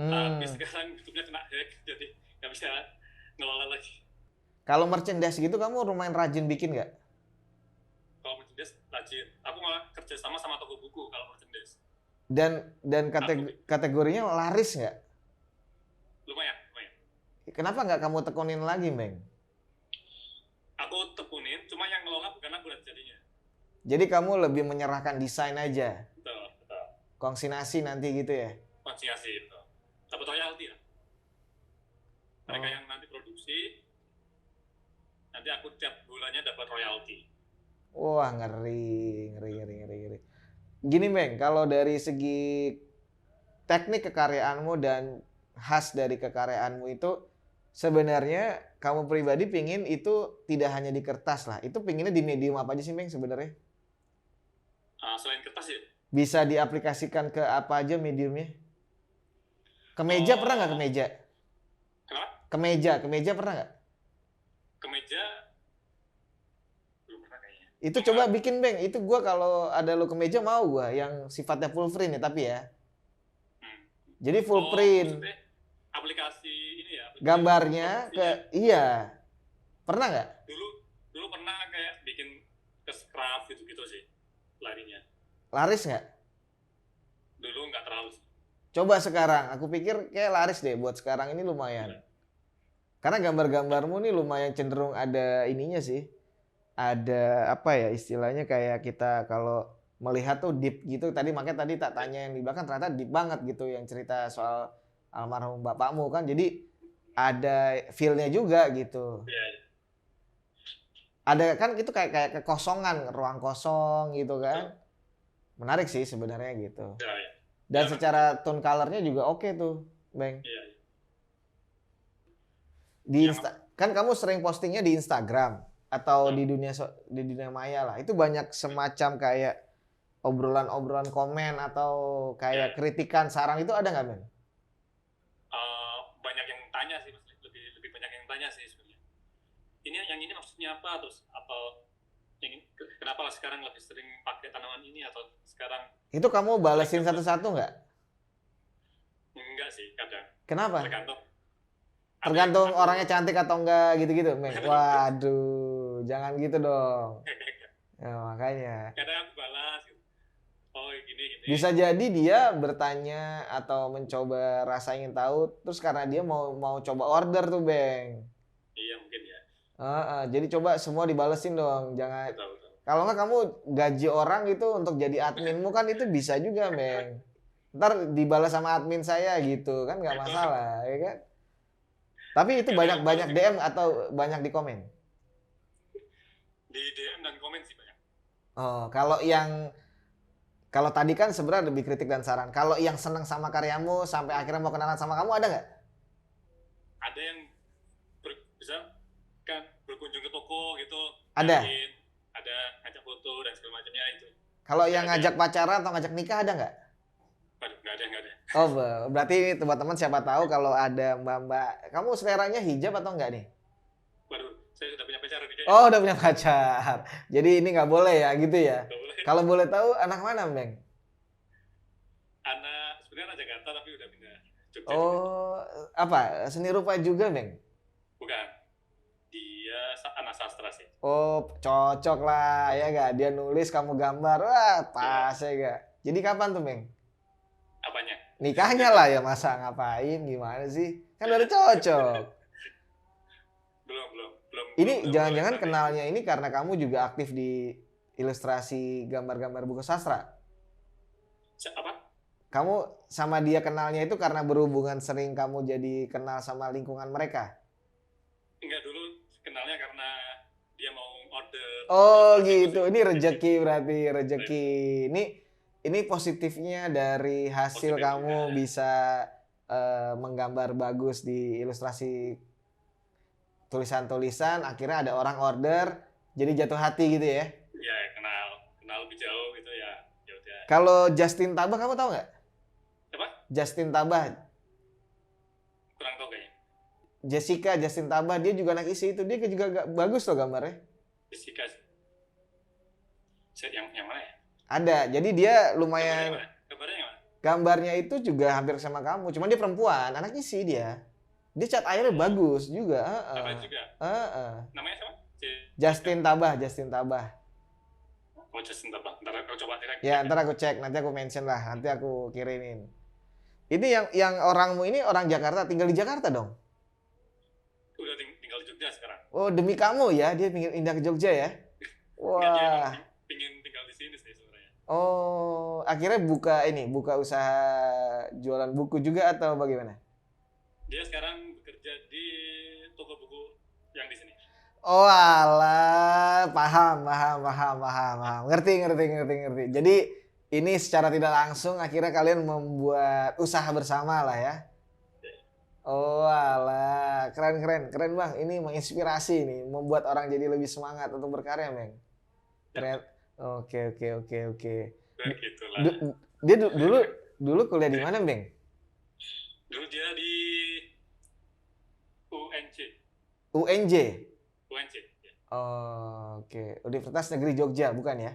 Tapi sekarang YouTube-nya kena hack, jadi nggak bisa ngelola lagi. Kalau merchandise gitu kamu lumayan rajin bikin nggak? Kalau merchandise rajin. Aku malah kerja sama toko buku kalau merchandise. Dan kategorinya laris nggak? Lumayan. Kenapa nggak kamu tekunin lagi, Bang? Aku tekunin, cuma yang ngelola bukan aku jadinya. Jadi kamu lebih menyerahkan desain aja? Betul. Konsinyasi nanti gitu ya? Konsinyasi itu. Dapat royalti ya. Mereka yang nanti produksi, nanti aku tiap bulannya dapat royalti. Wah, ngeri. Gini, Bang, kalau dari segi teknik kekaryaanmu dan khas dari kekaryaanmu itu sebenarnya kamu pribadi pingin itu tidak hanya di kertas lah. Itu pinginnya di medium apa aja sih, Bang, sebenarnya? Selain kertas ya? Bisa diaplikasikan ke apa aja mediumnya? Kemeja pernah nggak kemeja? Kenapa? Kemeja pernah nggak? Kemeja belum pernah kayaknya. Itu coba bikin, Bang. Itu gua kalau ada lo kemeja mau gua yang sifatnya full print ya, tapi ya. Jadi full print. Aplikasi ini ya? Gambarnya ke iya. Pernah nggak? Dulu pernah kayak bikin ke scrap gitu sih larinya. Laris nggak? Dulu nggak terlalu sih. Coba sekarang, aku pikir kayak laris deh buat sekarang ini lumayan. Karena gambar-gambarmu nih lumayan cenderung ada ininya sih. Ada apa ya istilahnya kayak kita kalau melihat tuh deep gitu. Makanya tadi tak tanya yang di belakang ternyata deep banget gitu yang cerita soal almarhum bapakmu kan. Jadi ada feel-nya juga gitu. Iya. Ada kan itu kayak kekosongan, ruang kosong gitu kan. Menarik sih sebenarnya gitu. Iya. Dan secara tone color-nya juga oke tuh, Bang. Iya. Kan kamu sering postingnya di Instagram atau di dunia maya lah. Itu banyak semacam kayak obrolan-obrolan komen atau kayak kritikan, saran itu ada nggak, Bang? Banyak yang tanya sih, lebih banyak yang tanya sih sebenarnya. Yang ini maksudnya apa, terus atau kenapa sekarang lebih sering pakai tanaman ini atau sekarang? Itu kamu balesin satu-satu nggak? Enggak sih, kadang. Kenapa? Tergantung orangnya cantik atau enggak gitu-gitu, Bang. Waduh, jangan gitu dong. Ya, makanya. Kadang aku balas gitu. Oh, gini. Bisa jadi dia bertanya atau mencoba rasa ingin tahu, terus karena dia mau coba order tuh, Bang. Iya, mungkin ya. Jadi coba semua dibalesin dong, jangan. Betul. Kalau nggak kamu gaji orang itu untuk jadi adminmu kan itu bisa juga, Bang. Ntar dibalas sama admin saya gitu kan nggak masalah, ya kan? Tapi itu banyak DM atau banyak di komen? Di DM dan komen sih banyak. Oh, kalau tadi kan sebenarnya lebih kritik dan saran. Kalau yang senang sama karyamu sampai akhirnya mau kenalan sama kamu ada nggak? Ada yang bisa kan berkunjung ke toko gitu. Ada. Ada ngajak foto dan segala macamnya itu. Kalau yang ngajak pacaran atau ngajak nikah ada nggak? Waduh, nggak ada. Oh, berarti teman-teman siapa tahu kalau ada mbak-mbak, kamu seleranya hijab atau enggak nih? Waduh, saya sudah punya pacar nih kayaknya. Oh, udah punya pacar. Jadi ini nggak boleh ya, gitu ya? Nggak boleh. Kalau boleh tahu anak mana, Bang? Sebenarnya anak Jakarta tapi udah pindah Jogja. Oh, apa? Seni rupa juga, Bang? Bukan. Dia anak sastra sih. Oh, cocok lah, ya gak? Dia nulis, kamu gambar, wah pas ya gak? Jadi kapan tuh, Bang? Apanya? Nikahnya lah ya, masa ngapain, gimana sih? Kan udah cocok. Belum. Ini jangan-jangan kenalnya ini karena kamu juga aktif di ilustrasi gambar-gambar buku sastra? Apa? Kamu sama dia kenalnya itu karena berhubungan sering kamu jadi kenal sama lingkungan mereka? Enggak, dulu kenalnya karena dia mau order. Oh gitu, ini rezeki berarti, rezeki. Ini positifnya dari hasil kamu bisa menggambar bagus di ilustrasi tulisan-tulisan, akhirnya ada orang order, jadi jatuh hati gitu ya? Ya, kenal lebih jauh gitu ya. Kalau Justin Tabah kamu tahu nggak? Siapa? Justin Tabah. Kurang tahu kayaknya. Jessica Justin Tabah, dia juga anak isi itu. Dia juga bagus loh gambarnya. Jessica. Yang mana ya? Ada. Jadi dia lumayan. Gambarnya yang mana? Gambarnya itu juga hampir sama kamu. Cuman dia perempuan. Anak isi dia. Dia cat airnya bagus juga. Gambarnya juga. Namanya siapa? Justin Tabah. Justin Tabah. Oh, Justin Tabah. Ntar aku coba cek. Ya, ntar aku cek. Nanti aku mention lah. Nanti aku kirimin. Ini yang orangmu ini orang Jakarta. Tinggal di Jakarta dong? Udah tinggal di Jogja sekarang. Oh, demi kamu ya? Dia pindah ke Jogja ya? Wah. Dia pingin tinggal di sini sih sebenarnya. Oh, akhirnya buka usaha jualan buku juga atau bagaimana? Dia sekarang bekerja di toko buku yang di sini. Oh alah, paham. Ngerti. Jadi ini secara tidak langsung akhirnya kalian membuat usaha bersama lah ya. Oh alah, keren Bang. Ini menginspirasi nih, membuat orang jadi lebih semangat untuk berkarya, Bang. Keren. Oke. Begitulah. Dia dulu kuliah di mana, Bang? Dulu dia di UNJ. UNJ. UNJ. Ya. Oh, oke. Universitas Negeri Jogja, bukan ya?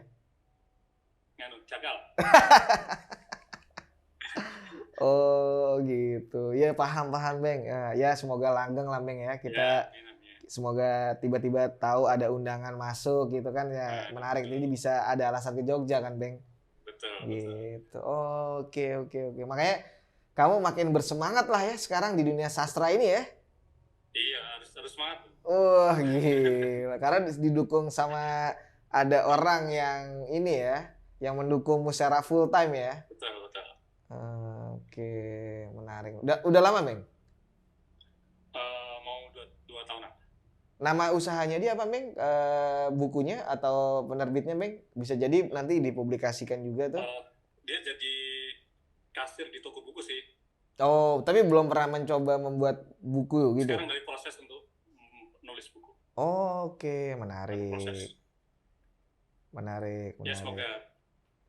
Nganu, Jagal. Oh, gitu. Ya, paham, Bang. Ya, semoga langgeng lah, Bang ya. Kita semoga tiba-tiba tahu ada undangan masuk gitu kan ya. Menarik. Jadi bisa ada alasan ke Jogja kan, Bang? Betul. Gitu. Oh, oke. Makanya kamu makin bersemangat lah ya sekarang di dunia sastra ini ya. Iya, harus semangat. Gila. Karena didukung sama ada orang yang ini ya, yang mendukungmu secara full time ya. Betul. Oke, menarik. Udah lama, Bang? Mau 2 tahunan. Nama usahanya dia apa, Bang? Bukunya atau penerbitnya, Bang? Bisa jadi nanti dipublikasikan juga tuh. Dia jadi kasir di toko buku sih. Oh, tapi belum pernah mencoba membuat buku gitu? Sekarang dari proses untuk nulis buku. Oh, oke. Menarik. Ya, semoga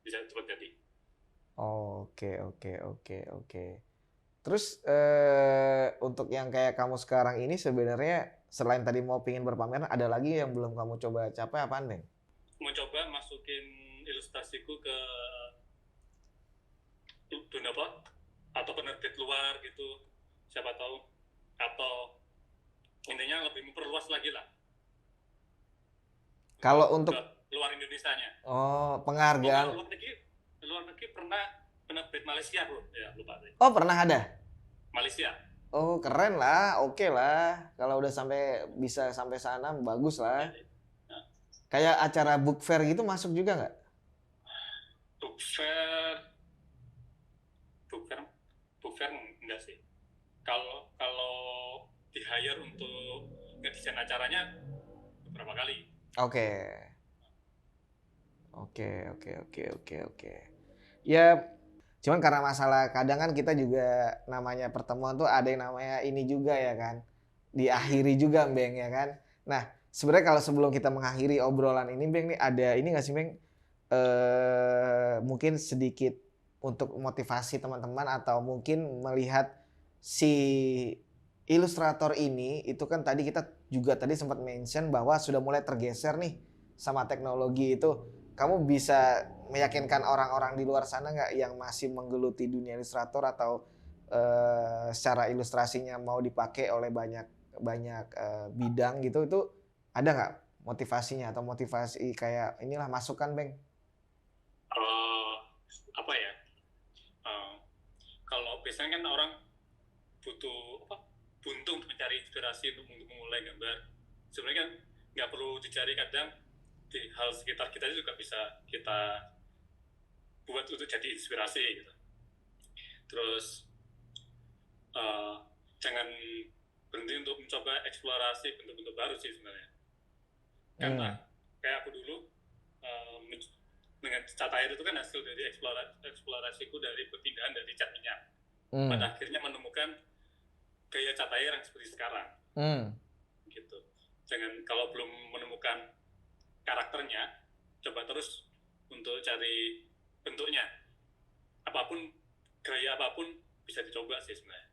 bisa cepat jadi. Oke. Terus untuk yang kayak kamu sekarang ini sebenarnya selain tadi mau pingin berpameran, ada lagi yang belum kamu coba capai apaan, Bang? Mau coba masukin ilustrasiku ke dunia apa? Atau penerbit luar gitu, siapa tahu. Atau intinya lebih memperluas lagi lah. Kalau untuk luar Indonesianya. Oh, penghargaan. Luar negeri pernah penerbit Malaysia, Bro. Ya, lupa deh. Oh, pernah ada? Malaysia. Oh, keren lah. Oke lah. Kalau udah bisa sampai sana bagus lah. Ya. Kayak acara book fair gitu masuk juga nggak? Book fair enggak sih. Kalau di hire untuk ngedesain acaranya beberapa kali. Oke. Ya, cuman karena masalah kadang kan kita juga namanya pertemuan tuh ada yang namanya ini juga ya kan. Diakhiri juga, Bang, ya kan. Nah, sebenarnya kalau sebelum kita mengakhiri obrolan ini, Bang, nih ada ini nggak sih, Bang? Mungkin sedikit untuk motivasi teman-teman atau mungkin melihat si ilustrator ini itu kan tadi kita juga tadi sempat mention bahwa sudah mulai tergeser nih sama teknologi itu. Kamu bisa meyakinkan orang-orang di luar sana nggak yang masih menggeluti dunia ilustrator atau secara ilustrasinya mau dipakai oleh banyak bidang gitu, itu ada nggak motivasinya atau motivasi kayak inilah masukan, Bang? Apa ya? Kalau biasanya kan orang butuh buntu untuk mencari inspirasi untuk memulai gambar. Sebenarnya kan nggak perlu dicari, kadang di hal sekitar kita juga bisa kita buat untuk jadi inspirasi gitu. Terus jangan berhenti untuk mencoba eksplorasi bentuk-bentuk baru sih sebenarnya. Karena kayak aku dulu dengan cat air itu kan hasil dari eksplorasiku dari perpindahan dari cat minyak. Pada akhirnya menemukan gaya cat air yang seperti sekarang. Gitu. Jangan, kalau belum menemukan karakternya, coba terus untuk cari bentuknya, apapun, gaya apapun bisa dicoba sih sebenarnya.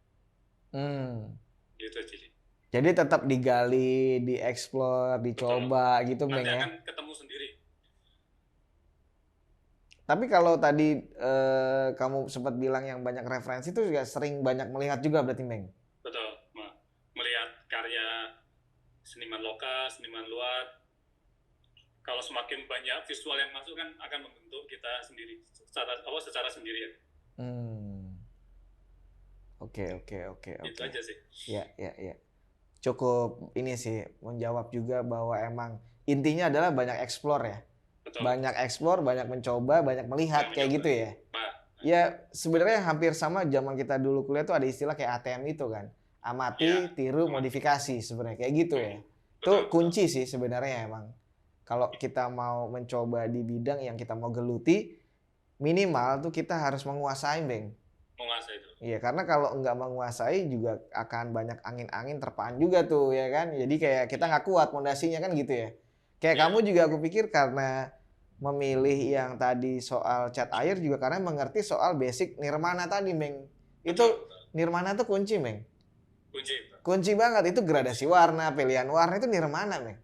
Gitu aja sih. Jadi tetap digali, dieksplor, dicoba. Betul. Gitu, Bang Nanti ya. akan ketemu sendiri. Tapi kalau tadi kamu sempat bilang yang banyak referensi itu juga sering banyak melihat juga berarti, Bang? Betul. Melihat karya seniman lokal, seniman luar. Kalau semakin banyak visual yang masuk kan akan membentuk kita sendiri secara sendirian. Oke. Itu aja sih. Ya. Cukup ini sih menjawab juga bahwa emang intinya adalah banyak explore ya. Betul. Banyak explore, banyak mencoba, banyak melihat kayak gitu ya. Ya sebenarnya hampir sama zaman kita dulu kuliah tuh ada istilah kayak ATM itu kan. Amati, tiru, modifikasi sebenarnya kayak gitu ya. Itu kunci sih sebenarnya emang. Kalau kita mau mencoba di bidang yang kita mau geluti, minimal tuh kita harus menguasai, Bang. Menguasai itu. Iya, karena kalau nggak menguasai juga akan banyak angin-angin terpaan juga tuh ya kan. Jadi kayak kita nggak kuat fondasinya kan gitu ya. Kayak kamu juga aku pikir karena memilih yang tadi soal cat air juga karena mengerti soal basic nirmana tadi, Meng. Itu nirmana tuh kunci, Meng. Kunci banget, itu gradasi warna, pilihan warna itu nirmana, Meng.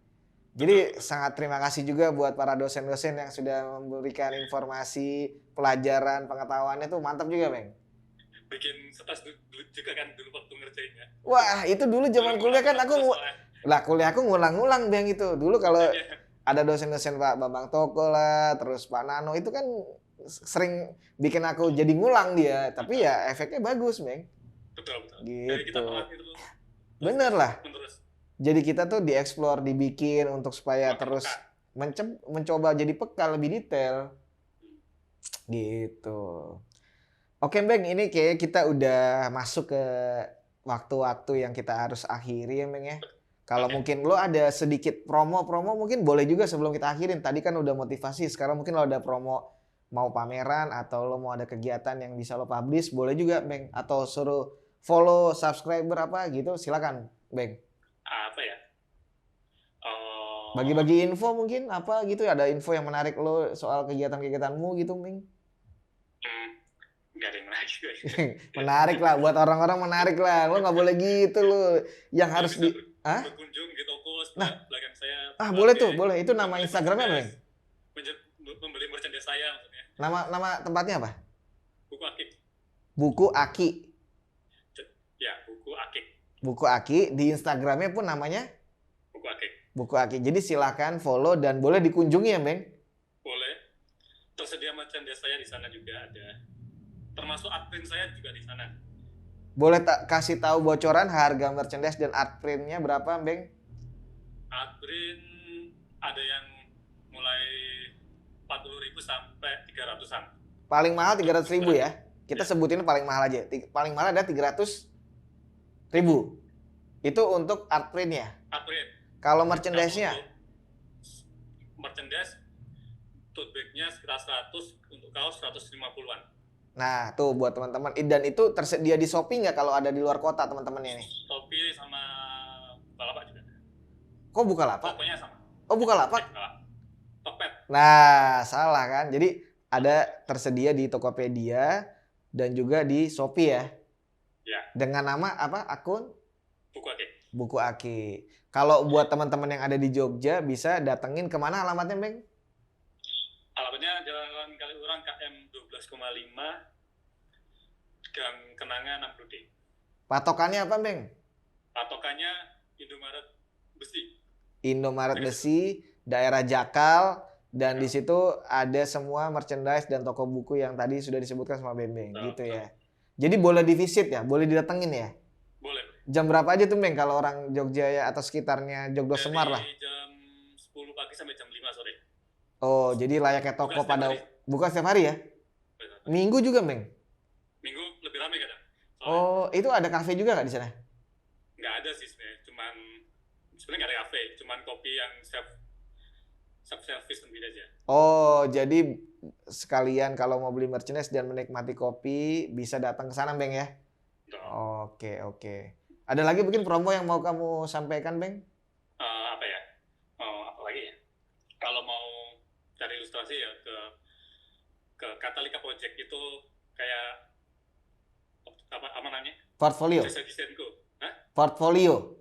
Jadi sangat terima kasih juga buat para dosen-dosen yang sudah memberikan informasi, pelajaran, pengetahuannya tuh mantap juga, Meng. Bikin stres juga kan dulu waktu ngerjainnya. Wah, itu dulu zaman kuliah kan kuliahku ngulang-ngulang, Bang, itu. Dulu kalau ada dosen-dosen Pak Bambang Toko lah, terus Pak Nano itu kan sering bikin aku jadi ngulang dia, tapi ya efeknya bagus, Bang. Betul. Gitu. Bener lah. Jadi kita tuh dieksplor, dibikin untuk supaya terus mencoba jadi peka lebih detail. Gitu. Oke, Bang, ini kayak kita udah masuk ke waktu-waktu yang kita harus akhiri ya, Bang ya. Kalau mungkin lo ada sedikit promo mungkin boleh juga sebelum kita akhirin. Tadi kan udah motivasi, sekarang mungkin lo ada promo mau pameran atau lo mau ada kegiatan yang bisa lo publish, boleh juga, Bang. Atau suruh follow, subscriber apa gitu, silakan, Bang. Apa ya? Bagi-bagi info mungkin apa gitu, ada info yang menarik lo soal kegiatan-kegiatanmu gitu, Bang. Gak ada yang menarik. Menarik lah, buat orang-orang menarik lah. Lo nggak boleh gitu lo. Yang harus berkunjung di toko belakang saya. Boleh tuh, boleh. Itu nama Instagramnya, Bang? Membeli merchandise saya maksudnya. Nama tempatnya apa? Buku Aki. Buku Aki. Ya, Buku Aki. Buku Aki, di Instagramnya pun namanya? Buku Aki. Buku Aki. Jadi silakan follow dan boleh dikunjungi ya, Bang? Boleh. Tersedia merchandise saya di sana juga ada. Termasuk art print saya juga di sana. Boleh kasih tahu bocoran harga merchandise dan art printnya berapa, Bang? Art print ada yang mulai 40.000 sampai 300-an. Paling mahal 300.000 ya? Kita sebutin paling mahal aja. Paling mahal ada 300.000. Itu untuk art print-nya? Art print. Kalau merchandise-nya? Merchandise, tote bag-nya sekitar 100, untuk kaos 150-an. Nah, tuh buat teman-teman. Dan itu tersedia di Shopee nggak kalau ada di luar kota teman-temannya nih? Shopee sama Bukalapak juga. Kok Bukalapak? Pokoknya sama. Oh, Bukalapak? Tokped. Nah, salah kan? Jadi ada tersedia di Tokopedia dan juga di Shopee ya? Ya. Dengan nama apa? Akun? Buku Aki. Buku Aki. Kalau buat teman-teman yang ada di Jogja bisa datengin kemana alamatnya, Bang? Alamatnya Jalan Kaliurang KM 12,5 Gang Kenanga 60D. Patokannya apa, Bang? Patokannya Indomaret Besi. Indomaret Besi, daerah Jakal, dan di situ ada semua merchandise dan toko buku yang tadi sudah disebutkan sama Bembeng, gitu ya. Jadi boleh divisit ya, boleh didatengin ya? Boleh. Jam berapa aja tuh, Bang, kalau orang Jogja ya atau sekitarnya Joglo Semar lah? Dari jam 10 pagi sampai jam 5 sore. Oh, jadi layaknya toko buka setiap hari ya? Minggu juga, Bang? Minggu lebih ramai kadang. Oh, itu ada kafe juga nggak di sana? Nggak ada sih sebenarnya, sebenarnya nggak ada kafe, cuman kopi yang self-service sendiri aja. Oh, jadi sekalian kalau mau beli merchandise dan menikmati kopi bisa datang ke sana, Bang ya? Oke. Ada lagi mungkin promo yang mau kamu sampaikan, Bang? Apa ya? Apa lagi ya? Kalau mau cari ilustrasi ya ke ke Catalika Project itu kayak apa namanya? Portfolio. Jasa desainku. Hah? Portfolio.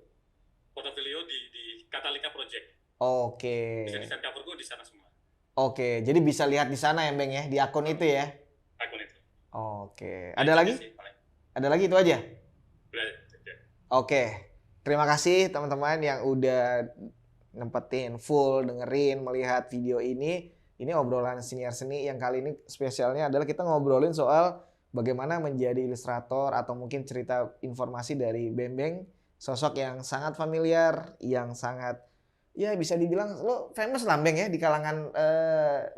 Portfolio di Catalika Project. Oke. Desain coverku di sana semua. Oke, jadi bisa lihat di sana ya, Bang ya, di akun itu ya. Akun itu. Oke. Ada lagi? Ada lagi itu aja? Oke. Terima kasih teman-teman yang udah nempetin full, dengerin, melihat video ini. Ini obrolan siniar seni yang kali ini spesialnya adalah kita ngobrolin soal bagaimana menjadi ilustrator atau mungkin cerita informasi dari Bembeng, sosok yang sangat familiar, yang sangat ya bisa dibilang lo famous lah Beng ya di kalangan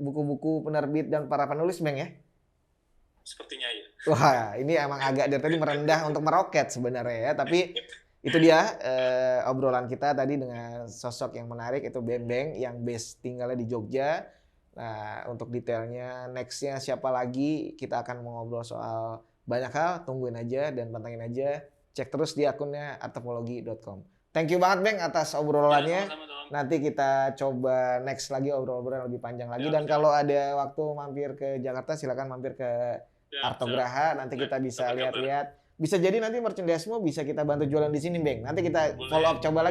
buku-buku penerbit dan para penulis Beng ya. Sepertinya ya. Wah, ini emang agak dari tadi merendah untuk meroket sebenarnya ya, tapi itu dia obrolan kita tadi dengan sosok yang menarik itu Bembeng yang base tinggalnya di Jogja. Nah, untuk detailnya nextnya siapa lagi kita akan mengobrol soal banyak hal, tungguin aja dan pantengin aja. Cek terus di akunnya artofology.com. Thank you banget Beng atas obrolannya. Ya, sama-sama. Nanti kita coba next lagi obrol-obrolan lebih panjang lagi. Ya, dan kalau ada waktu mampir ke Jakarta silakan mampir ke Artograha. Nanti kita bisa lihat-lihat. Bisa jadi nanti merchandise-mu bisa kita bantu jualan di sini Beng. Nanti kita follow up coba lagi.